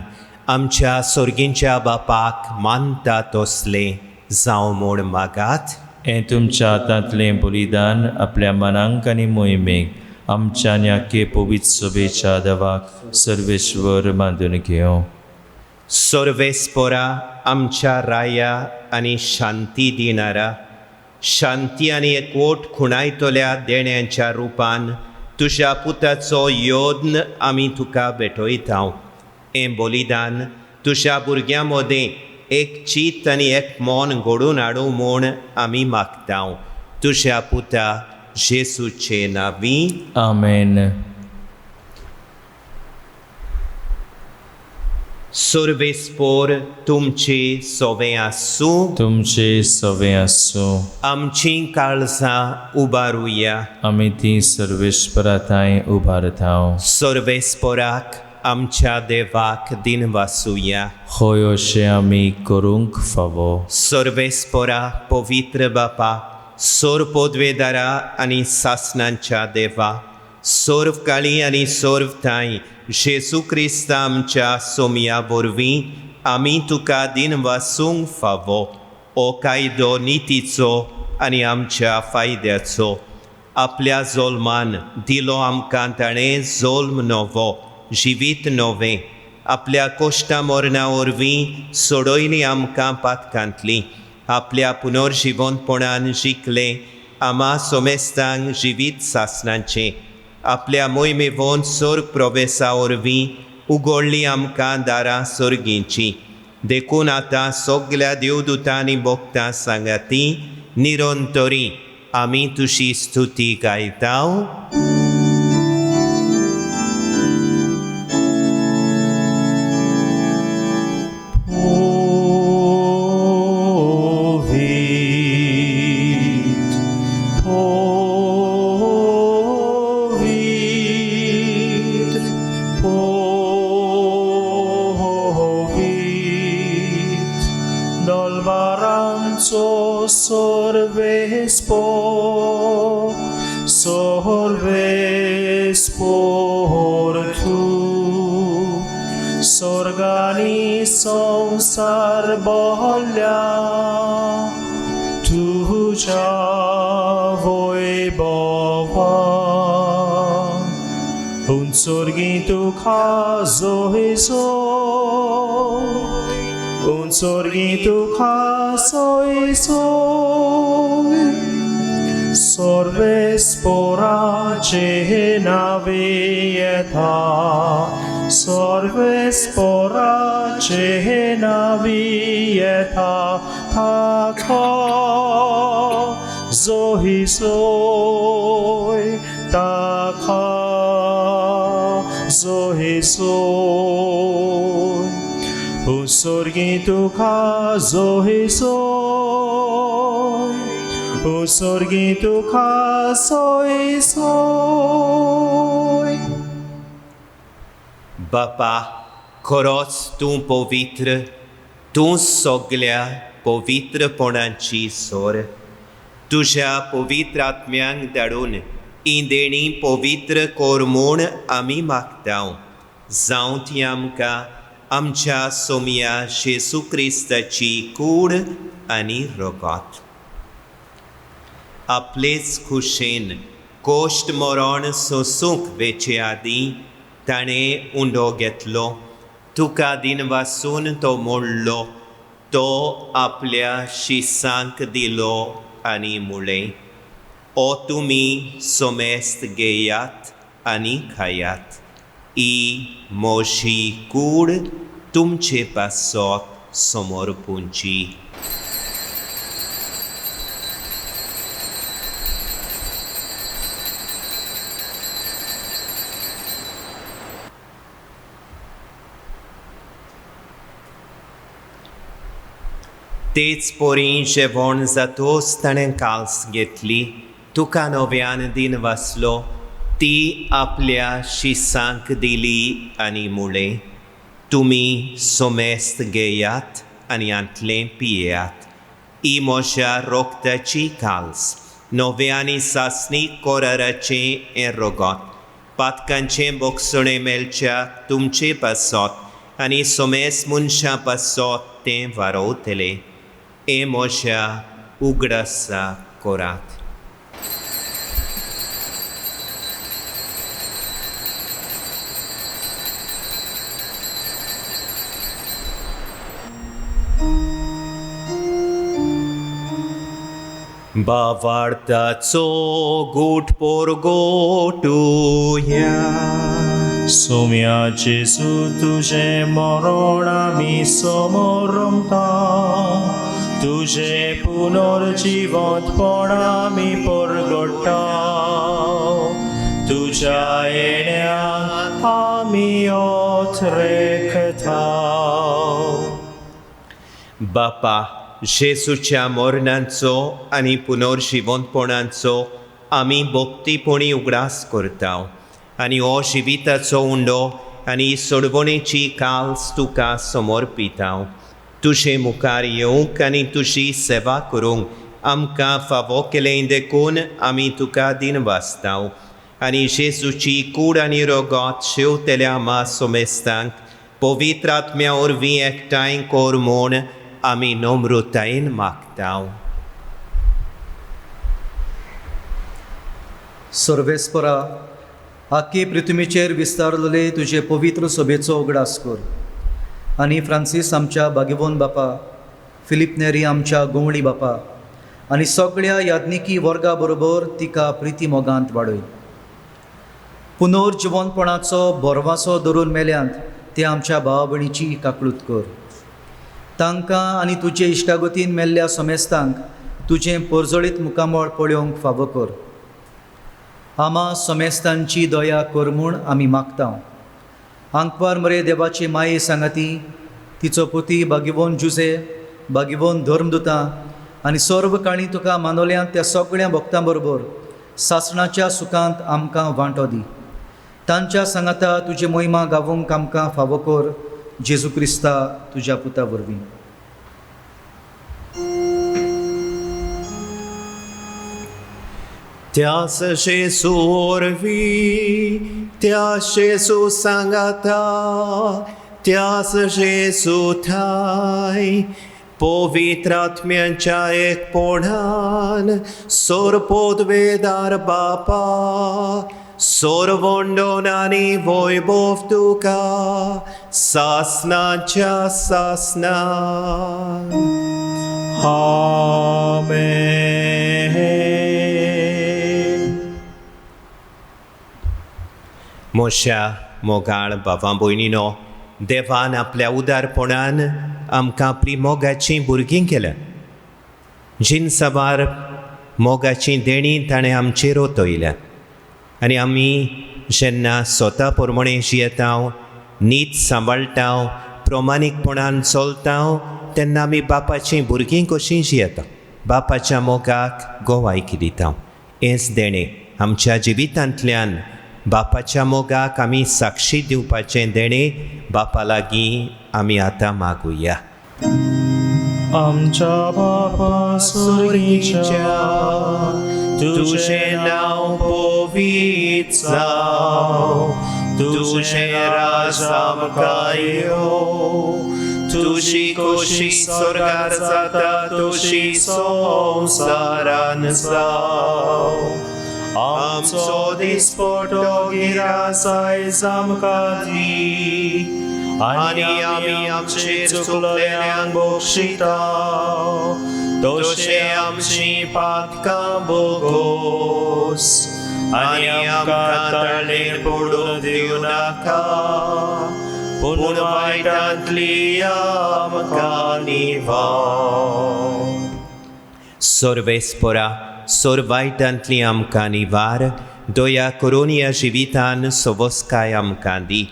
आमच्या सोर्गींच्या बापाक मानता तसलें जावं म्हूण मागात.
हें तुमच्या हातांतलें बलिदान आपल्या मनांक आनी मोहिमेक आमच्या न्याके पवित्र सभेच्या देवाक सर्वेश्वर बांदून घेवं.
सर्वेस्परा आमच्या राया आनी शांती दिनारा, शांती आनी एकवट खुणायतल्या देण्यांच्या रुपान तुज्या पुताचो योद्न आमी तुका भेटयतांव. हें बलिदान तुज्या भुरग्यां मदें एक चीत आनी एक मोन घडोवन हाडूं म्हूण आमी मागतांव. तुज्या पुता जेसूचे नांवीं.
आमेन.
सर्वेस्पोर तुमची सोवें आसूं.
तुमचे सवे आसूं.
आमचीं काळजां उबारुया.
आमी ती सर्वेश्वराताय उबारतांव.
सर्वेस्पोराक आमच्या देवाक दिन वासुया.
होय अशें आमी करूंक फावो.
सर्वेस्पोरा पवित्र बापा, सोर पोदवेदारा आनी सासणांच्या देवा, सोर्व काळी आनी सोर्व थाय जेसू क्रिस्त आमच्या सोमया वरवीं आमी तुका दिन वासूंक फावो. हो कायदो नितीचो आनी आमच्या फायद्याचो. आपल्या जोल्मान दिलो आमकां ताणें जोल्म नवो, जिवीत नवें. आपल्या कोश्टा मोरणा वरवीं सोडयली आमकां पातकांतली आपल्या पुनर्जिवंतपणान जिखले आम्हा सोमेस्तांक जिवीत सासणांचे आपल्या मोहिमेवंत स्वर्ग प्रवेशा वरवीं उगडली आमकां दारां सर्गींची देखून आतां सगल्या देवदूतांनी भक्तां सांगाती निरंतरी आमी तुजी स्तुती गायताव.
Sorves por tu sorgani संसार बहल्या तुझ्या वैभवा उंचोर्गी तुका जोहिजो उंचोर्गी तुका जोहिजो Sorvesporace navieta, sorvesporace navieta, taka zohisoi, taka zohisoi, usorgituka zohisoi. Usorgi tuka soy soy.
बापा खरोच तूं पवित्र तूं सगल्या पवित्रपणांची सोर तुझ्या पवित्र आत्म्यांक धाडून ही देणी पवित्र कोर म्हूण आमी मागताव जावं ती आमकां आमच्या सोमया जेसू क्रिस्ताची कूड आनी रगत आपलेच खुशेन कोश्ट मरण सोसूंक वेचे आदीं ताणें उंडो घेतलो तुका दिन वासून तो मोडलो तो आपल्या शिसांक दिलो आनी मुळें ओ तुमी सोमेस्त घेयात आनी खायात ही मोशी कूड तुमचे पासत समोर पुंची. तेच पोरी जेवण जातोच ताणें काल्स घेतली तुका नव्यान दिन वाचलो ती आपल्या शिसांक दिली आनी मुळें तुमी सोमेस्त घेयात आनी आंतलें पियेयात ही म्हज्या रोगताची काल्स नव्यानी सासणी कोराराचें हें रगत पातकांचें बोगसणें मेलच्या तुमचे पासत आनी सोमेस मनशां पासत तें वारोवतलें हे म्हज्या उगडासा कोरात. बावार्ताचो गोट पोरगोटुया
सोम्या जेसू तुझे मरण आमी समोरमता तुझे पुनर्जिवंतपण आमी परगट्टाव तुझ्या येण्याक आमी ओथरेखताव.
बापा जेसूच्या मरणांचो आनी पुनर्जिवंतपणांचो आमी भक्तीपणी उगडास करताव आनी हो जिविताचो उंडो आनी सोडवणेची काल्स तुका समर्पिताव तुजे मुखार येवंक आनी तुजी सेवा करूंक आमकां फावो केलें देखून आमी तुका दिन वाचताव आनी जेसूची कूड आनी रगत शेवतेल्या आम्हा सोमेस्तांक पवित्र आत्म्या वरवीं एकठांय कोर म्हूण आमी नम्रतायेन मागताव.
सर्वेस्परा आख्खे पृथ्वीचेर विस्तारलेले तुजे पवित्र सभेचो उगडास कर आनी फ्रांसीस आमच्या भाग्यवान बापा फिलीप नेरी आमच्या गोवळी बापा आनी सगळ्या याज्ञिकी वर्गा बरोबर तिका प्रिती मोगांत वाडय. पुनर्जिवनपणाचो बोरवासो धरून मेल्यांत ते आमच्या भावा भयणीची काकळूत कर. तांकां आनी तुजे इश्टागतीन मेल्ल्या समेस्तांक तुजें परजळीत मुखामळ पळोवंक फावो कर. आमा समेस्तांची दया कर म्हूण आमी मागता. आंकवार मरे देवाची माये सांगाती, तिचो पुती भागिवोन जुजे, भागिवोन धर्मदुतां आनी सर्व काळी तुका मानवल्या त्या सगळ्या भक्तां बरोबर सासणाच्या सुखांत आमकां वांटो दी. तांच्या सांगाता तुजे महिमा गावूंक आमकां फावो कर. जेजू क्रिस्ता तुज्या पुता वरवीं.
त्यास जेजू वरवीं, त्यास जेजू सांगाता, त्यास जेजू थाय पवित्र आत्म्याच्या एकपणान सोरपोदवेदार बापा सोरवोंडोन आनी वैभव तुका सासनाच्या सासना.
आमेन.
मोशा मोगाळ भावां भयणीनो, देवान आपल्या उदारपणान आमकां आपली मोगाचीं भुरगीं केल्या. जिनसवार मोगाचीं देणी ताणें आमचेर ओतयल्या आनी आमी जेन्ना स्वता प्रमाणे जियेता, नीत सांबाळटा, प्रमाणीकपणान चलता, तेन्ना आमी बापाचीं भुरगीं कशीं जियेता, बापाच्या मोगाक गोवायकी दिता. हेंच देणें आमच्या जिवितांतल्यान बापाच्या मोगाक आमी साक्षी दिवपाचें देणें बापा लागीं आमी आतां मागुया.
आमच्या बापा सुरीच्या तुझें नांव पवित्र जावं, तुझें राज आमकां येवं, तुजी खोशी स्वर्गार जाता तशी संवसारान जावं. आमचो दिसपटो गिरास आयज आमकां दी आनी आमी आमचेर चुकलेल्यांक बक्षिता, तशें आमचीं पातकां बोगोस आनी आमकां ताळेर पडून दिवं नाका, पूण वायटांतली आमकां निवार.
सर्वेस्परा सोर वायटांतली आमकां निवार, दया करून ह्या जिवितान सवस्काय आमकां दी.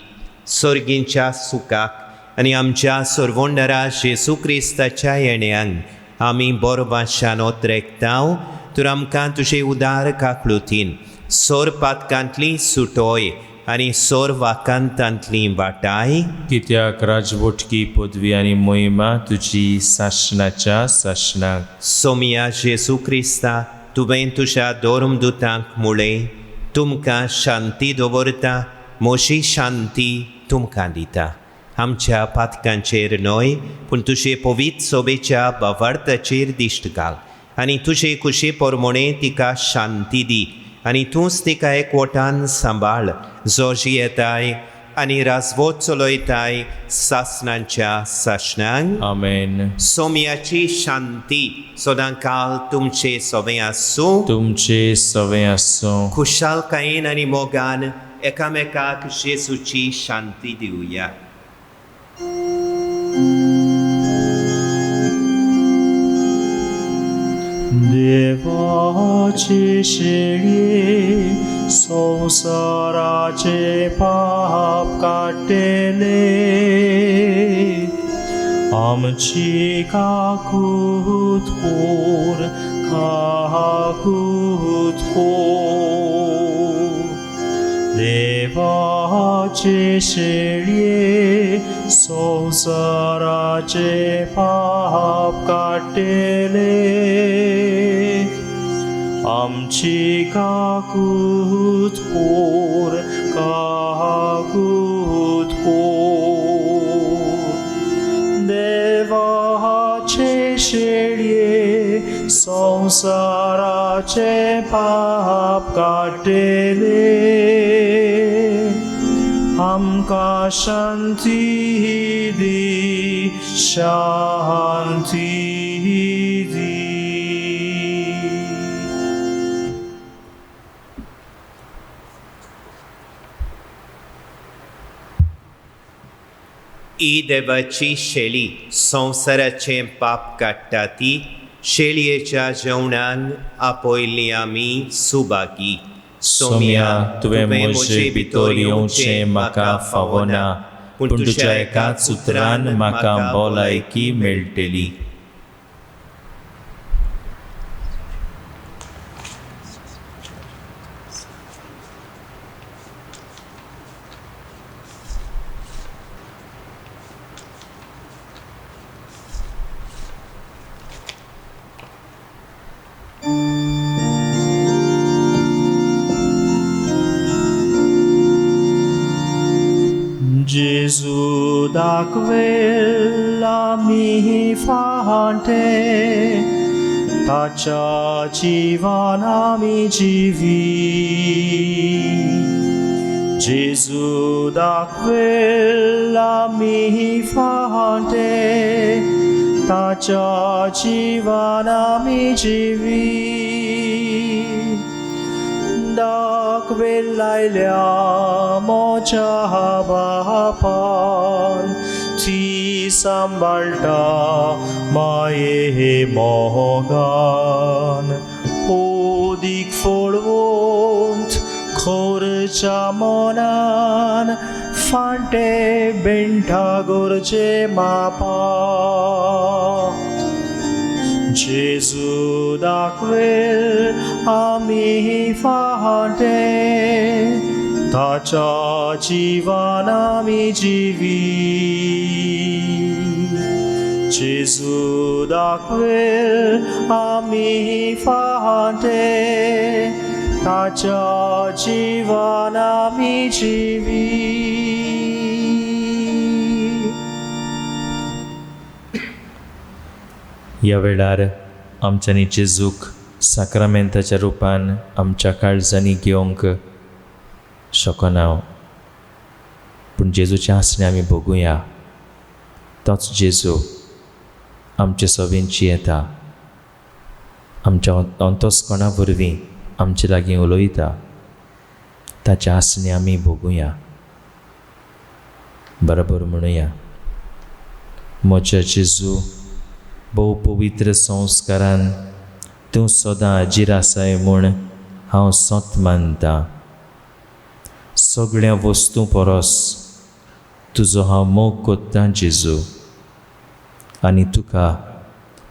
सर्गींच्या सुखाक आनी आमच्या सर्वोंडरा जेजू क्रिस्ताच्या येण्याक आमी बोरवाशान ओतरेकता, तर आमकां तुजे उदार काकळुतीन सोर पातकांतली सुटोय आनी सोर वाकांतांतली वाटाय.
कित्याक राजवटकी पदवी आनी मोहिमा तुजी सासणाच्या सासणाक.
सोमिया जेजू क्रिस्ता, तुवें तुज्या धर्मदुतांक म्हळें, तुमकां शांती दवरता, मोशी शांती तुमकां दिता. आमच्या पातकांचेर न्हय, पूण तुजे पवित्र सोबेच्या भावार्थाचेर दिश्ट घाल आनी तुजे कुशे प्रमाणे तिका शांती दी आनी तूंच तिका एकवटान सांबाळ, जो जियेताय आनी राजवट चलयताय सासणांच्या सासणांक.
आमेन.
सोम्याची शांती सदांकाळ तुमचे सवें आसूं.
तुमचे सवें आसूं.
खुशालकायेन आनी मोगान एकामेकाक जेजूची शांती दिवया.
देवाचे शेळये संसाराचे पाप काटेले, आमची काकूत कोर, काकूत कोर. देवाचे शेळये संसाराचे पाप काटेले, आमची काकूत कोर, काकूत कोर. देवाचे शेळये संसाराचे पाप काटेले, आमकां शांती दी, शांती दी.
ही देवाची शेळी संवसाराचें पाप काडटा ती शेळयेच्या जेवणान आपयल्ली आमी सुभागी.
सोम्या तुवें म्हजे भितर येवचें म्हाका फावना, पूण तुज्या एकाच उतरान म्हाका भलायकी मेळटली.
Gesù da quella mi fante, tacia jivana mi jivi. Gesù da quella mi fante, tacia jivana mi jivi. Da quella moja bapan ti sambalta mae mogan odik folvont khorcha monan fante benta gorje mapa. Gesù da quel ami fante, tacia jivana mi jivi. Gesù da quel ami fante, tacia jivana mi jivi.
ह्या वेळार आमच्यांनी जेजूक साक्रामेंताच्या रुपान आमच्या काळजांनी घेवंक शकना, पूण जेजूचें आसणें आमी भोगुया. तोच जेजू आमचे सवेंची येता, आमच्या अंतस्कणा वरवीं आमचे लागीं उलयता. ताचें आसणें आमी भोगुया. बरोबर म्हणुया, म्हज्या जेजू भोव पवित्र संस्कारान तूं सदां हाजीर आसाय म्हूण हांव सत मानतां. सगळ्या वस्तू परस तुजो हांव मोग कोत्तां जेजू, आनी तुका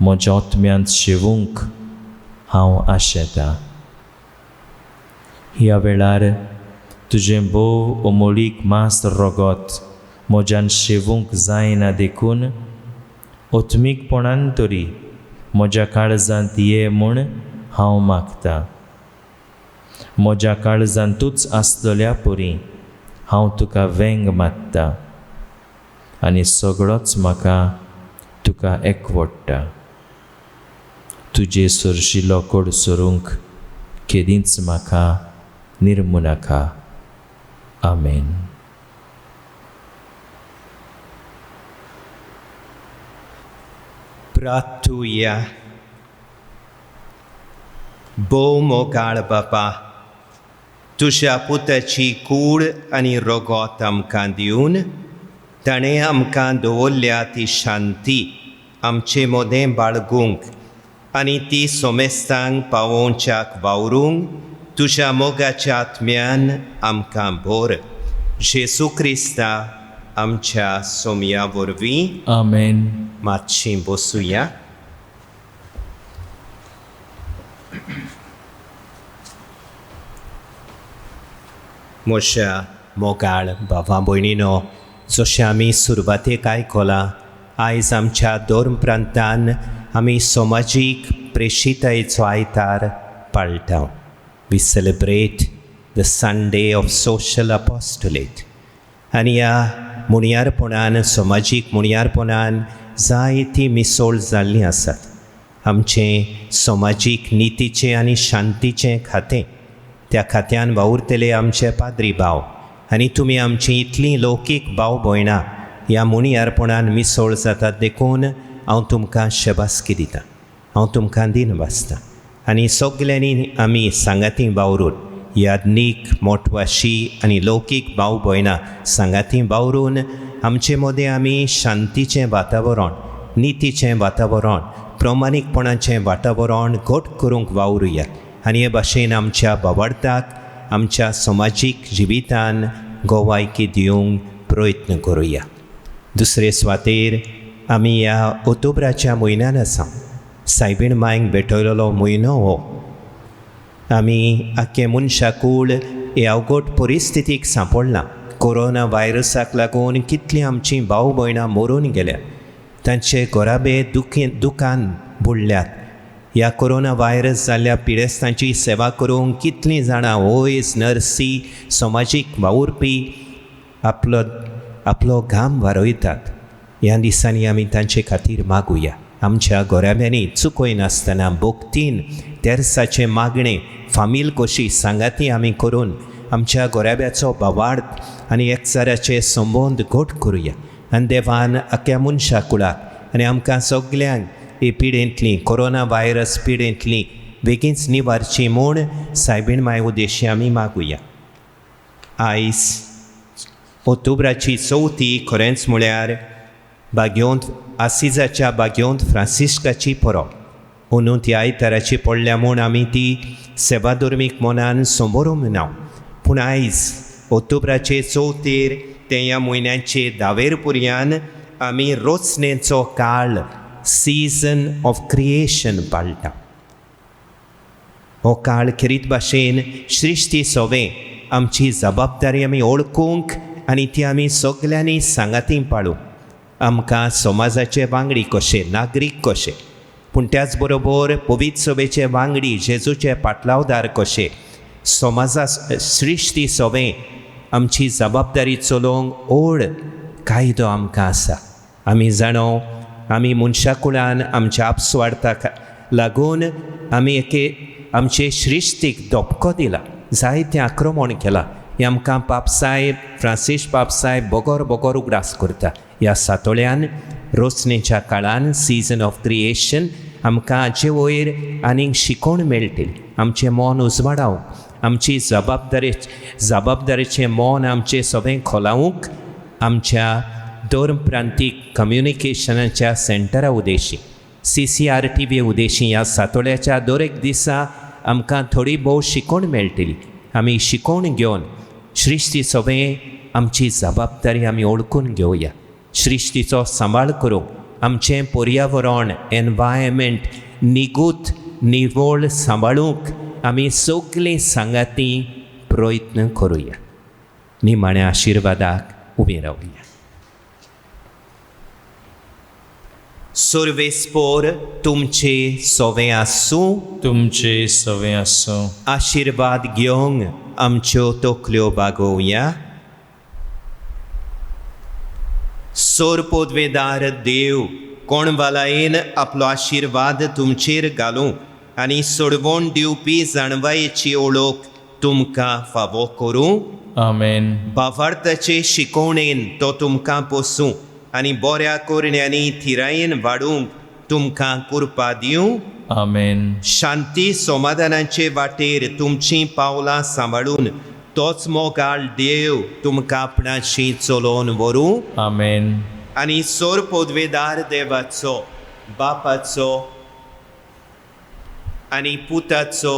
म्हज्या आत्म्यांत शेवूंक हांव आशेतां. ह्या वेळार तुजें भोव अमोलीक मास रगत म्हज्यान शेवूंक जायना देखून ओत्मीकपणान तरी म्हज्या काळजांत ये म्हूण हांव मागतां. म्हज्या काळजांतूच आसतल्या परी हांव तुका वेंग मात्तां, आनी सगळोच म्हाका तुका एकवडटा. तुजे सरशिलो कोड सोरूंक केदींच म्हाका निर्मू नाका. आमेन.
प्रार्थुया. भोव मोगाळ बापा, तुज्या पुताची कूड आनी रगत आमकां दिवन ताणें आमकां दवरल्या ती शांती आमचे मोदें बाळगूंक आनी ती सोमेस्तांक पावोवच्याक वावरूंक तुज्या मोगाच्या आत्म्यान आमकां भोर. जेजू क्रिस्ता आमच्या सोम्या वरवीं.
आमेन.
मातशीं बसूया. म्हज्या मोगाळ भावां भयणीनो, जशें आमी सुरवातेक आयकलां, आयज आमच्या दोन प्रांतान आमी समाजीक प्रेशितायेचो आयतार पाळटां. We celebrate the Sunday of social apostolate. आनी ह्या मुणयारपणान, समाजीक मुणयारपणान जायतीं मिसोळ जाल्लीं आसात. आमचें समाजीक नितीचें आनी शांतीचें खातें, त्या खात्यान वावुरतले आमचे पाद्री भाव आनी तुमी आमची इतलीं लौकीक भाव भयणां ह्या मुणयारपणान मिसळ जातात देखून हांव तुमकां शबासकी दितां, हांव तुमकां दिन वाचतां. आनी सगल्यांनी आमी सांगाती वावरून याज्ञीक मोठवाशी आनी लौकीक भाव भयणां सांगाती वावरून आमचे मदें आमी शांतीचें वातावरण, नितीचें वातावरण, प्रमाणीकपणाचें वातावरण घट करूंक वावरुया. आनी हे भाशेन आमच्या भावार्थाक आमच्या समाजीक जिवितान गोवायकी दिवंक प्रयत्न करुया. दुसरे सुवातेर आमी ह्या ऑक्टोबराच्या म्हयन्यान आसा. सायबीण मांयक भेटयलेलो म्हयनो हो. आमी आख्खे मनशाकूळ हे अवघड परिस्थितीक सांपडला. कोरोना व्हायरसाक लागून कितलीं आमचीं भाव भयणां मरून गेल्या, तांचे घोराबे दुखान बुडल्यात. ह्या कोरोना व्हायरस जाल्ल्या पिडेस्तांची सेवा करूंक कितलीं जाणां वयस नर्सी समाजीक वावुरपी आपलो घाम वारोयतात. ह्या दिसांनी आमी तांचे खातीर मागुया. आमच्या घोराब्यांनी चुकोय नासतना भोगतीन तेर्साचें मागणें फामील कशी सांगाती आमी करून आमच्या घोराब्याचो भावार्थ आनी एकचाराचे संबंद घट करुया. आनी देवान आख्या मनशा कुळाक आनी आमकां सगल्यांक हे पिडेंतली कोरोना व्हायरस पिडेंतली बेगीनच निवारची म्हूण सायबीण माय उद्देशी आमी मागुया. आयज ऑक्टोबराची चवथी खरेंच म्हळ्यार बाग्योंत आसिजाच्या बाग्योंत फ्रांसिस्काची परब. म्हणून ती आयताराची पडल्या म्हूण आमी ती सेवाधर्मीक मनान समोरूंक ना. पूण आयज ऑक्टोबराचे चवथीर ते ह्या म्हयन्याचे 10 पर्यान आमी रोचणेचो काळ सीजन ऑफ क्रिएशन पाळटा. हो काळ खरीत भाशेन श्रिश्टी सोवे आमची जबाबदारी आमी ओळखूंक आनी ती आमी सगल्यांनी सांगाती पाळूंक. आमकां समाजाचे वांगडी कशे, नागरीक कशे, पूण त्याच बरोबर पवित्र सभेचे वांगडी जेजूचे पाटलावदार कशे समाजा श्रिश्टी सोवे आमची जबाबदारी चलोवंक ओड कायदो आमकां आसा. आमी जाणो आमी मनशा कुळान आमच्या आपस्वार्थाक लागून आमी आमचे श्रिश्तीक धपको दिला, जायतें आक्रमण केलां. हें आमकां पापसाहेब फ्रांसीस पापसाहेब बोगोर उगडास करता. ह्या सातोळ्यान रोचणेच्या काळान सीजन ऑफ क्रिएशन आमकां हाचे वयर आनीक शिकोवण मेळटली. आमचें मन उजवाडावंक, आमची जबाबदारेचें मन आमचें सगळें खोलावूंक आमच्या धर्म प्रांतीक कम्युनिकेशनाच्या सेंटरा उदेशी CCRTV उदेशी ह्या सातोळ्याच्या दर एक दिसा आमकां थोडी भोव शिकोवण मेळटली. आमी शिकोवण घेवन श्रिश्टी सगळें आमची जबाबदारी आमी ओळखून घेवया. श्रिश्टीचो सांबाळ करूंक आमचें पर्यावरण एनवायरमेंट निवळ सांबाळूंक आमी सगळीं सांगाती प्रयत्न करुया. निमाण्या आशिर्वादाक उबें रावया. सर्वेस्पोर तुमचे सोवें आसूं,
तुमचे सवे आसूं.
आशिर्वाद घेवंक आमच्यो तकल्यो बागोवया. सोर पोदवेदार देव कोणवालायेन आपलो आशिर्वाद तुमचेर घालूं आनी सोडवण दिवपी जाणवायेची ओळख तुमकां फावो करूं.
आमेन.
भावार्थाचे शिकोवणेन तो तुमकां पोसूं आनी बऱ्या कोरण्यांनी थिरायेन वाडूंक तुमकां कृपा दिवं.
आमेन.
शांती समाधानाचे वाटेर तुमचीं पावलां सांबाळून तोच मोगाळ देव तुमकां आपणाची चलोवन व्हरूं.
आमेन.
आनी सोर पोदवेदार देवाचो, बापाचो आनी पुताचो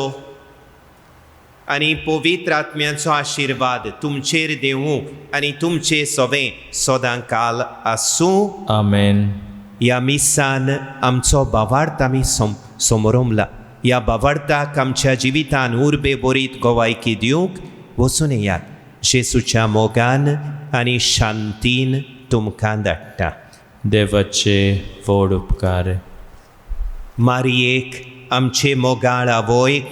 आनी पवित्र आत्म्याचो आशिर्वाद तुमचेर देवूं आनी तुमचे सवें सदां काल आसूं.
आमेन.
ह्या मिसान आमचो भावार्थ आमी समोरमला. ह्या भावार्थाक आमच्या जिवितान उर्बे बरीत गोवायकी दिवंक वचून येयात. जेसूच्या मोगान आनी शांतीन तुमकां धाडटा.
देवाचे व्हड उपकार.
मारयेक आमचे मोगाळ आवयक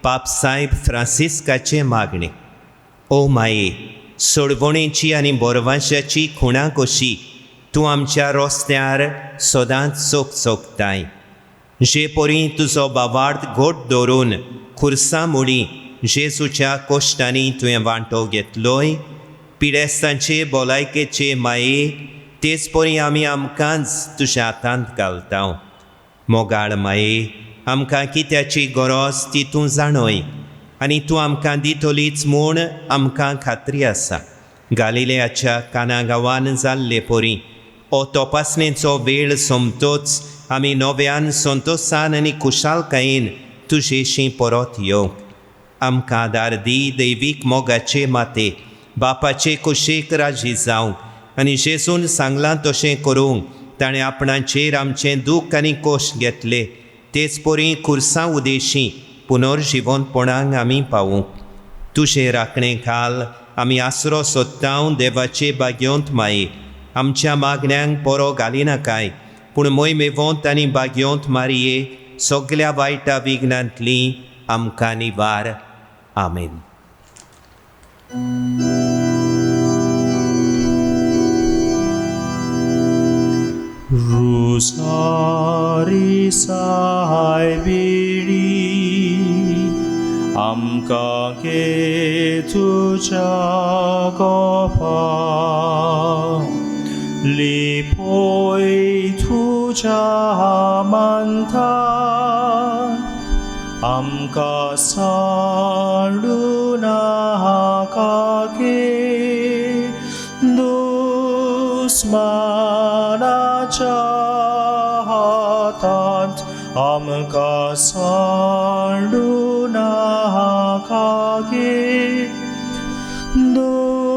पापसाहेब फ्रांसिस्काचे मागणे. ओ माये, सोडवणेची आनी बोरवाशाची खुणां कशी तूं आमच्या रस्त्यार सदांच चोखताय. जे परी तुजो भावार्थ घोट दवरून खुर्सां मुडी जेजूच्या कोश्टांनी तुवें वांटो घेतलोय, पिडेस्तांचे भलायकेचे माये तेच परी आमी आमकांच तुज्या हातांत घालता. मोगाळ माये आमकां कित्याची गरज ती तूं जाणय आनी तूं आमकां दितलीच म्हूण आमकां खात्री आसा. गालिलेयाच्या काना गांवान जाल्ले परी हो तपासणेचो वेळ सोमतोच आमी नव्यान संतोशान आनी खुशालकायेन तुजेशी परत येवंक. आमकां आदार दी दैवीक मोगाचे माते बापाचे कुशीक राजी जावंक आनी जेजून सांगलां तशें करूंक ताणें आपणाचेर आमचें दूख आनी कोश घेतले तेच परी खुर्सां उदेशी पुनर्जिवनपणाक आमी पावूंक. तुजें राखणें घाल आमी आसरो सोदता देवाचे बाग्योंत माये. आमच्या मागण्यांक परो घालिनाकाय पूण मोहिमेवंत आनी बाग्योंत मारये सगल्या वायटा विघ्नांतली आमकां निवार. आमेन.
रुसारी साय वेळी आमकां घे तुज्या गोफा लिपोय तुज्या मांथार आमकां साडू नाका गे दुस्मानाच्या हातांत आमकां साडू नाका गे दुस्मानाच्या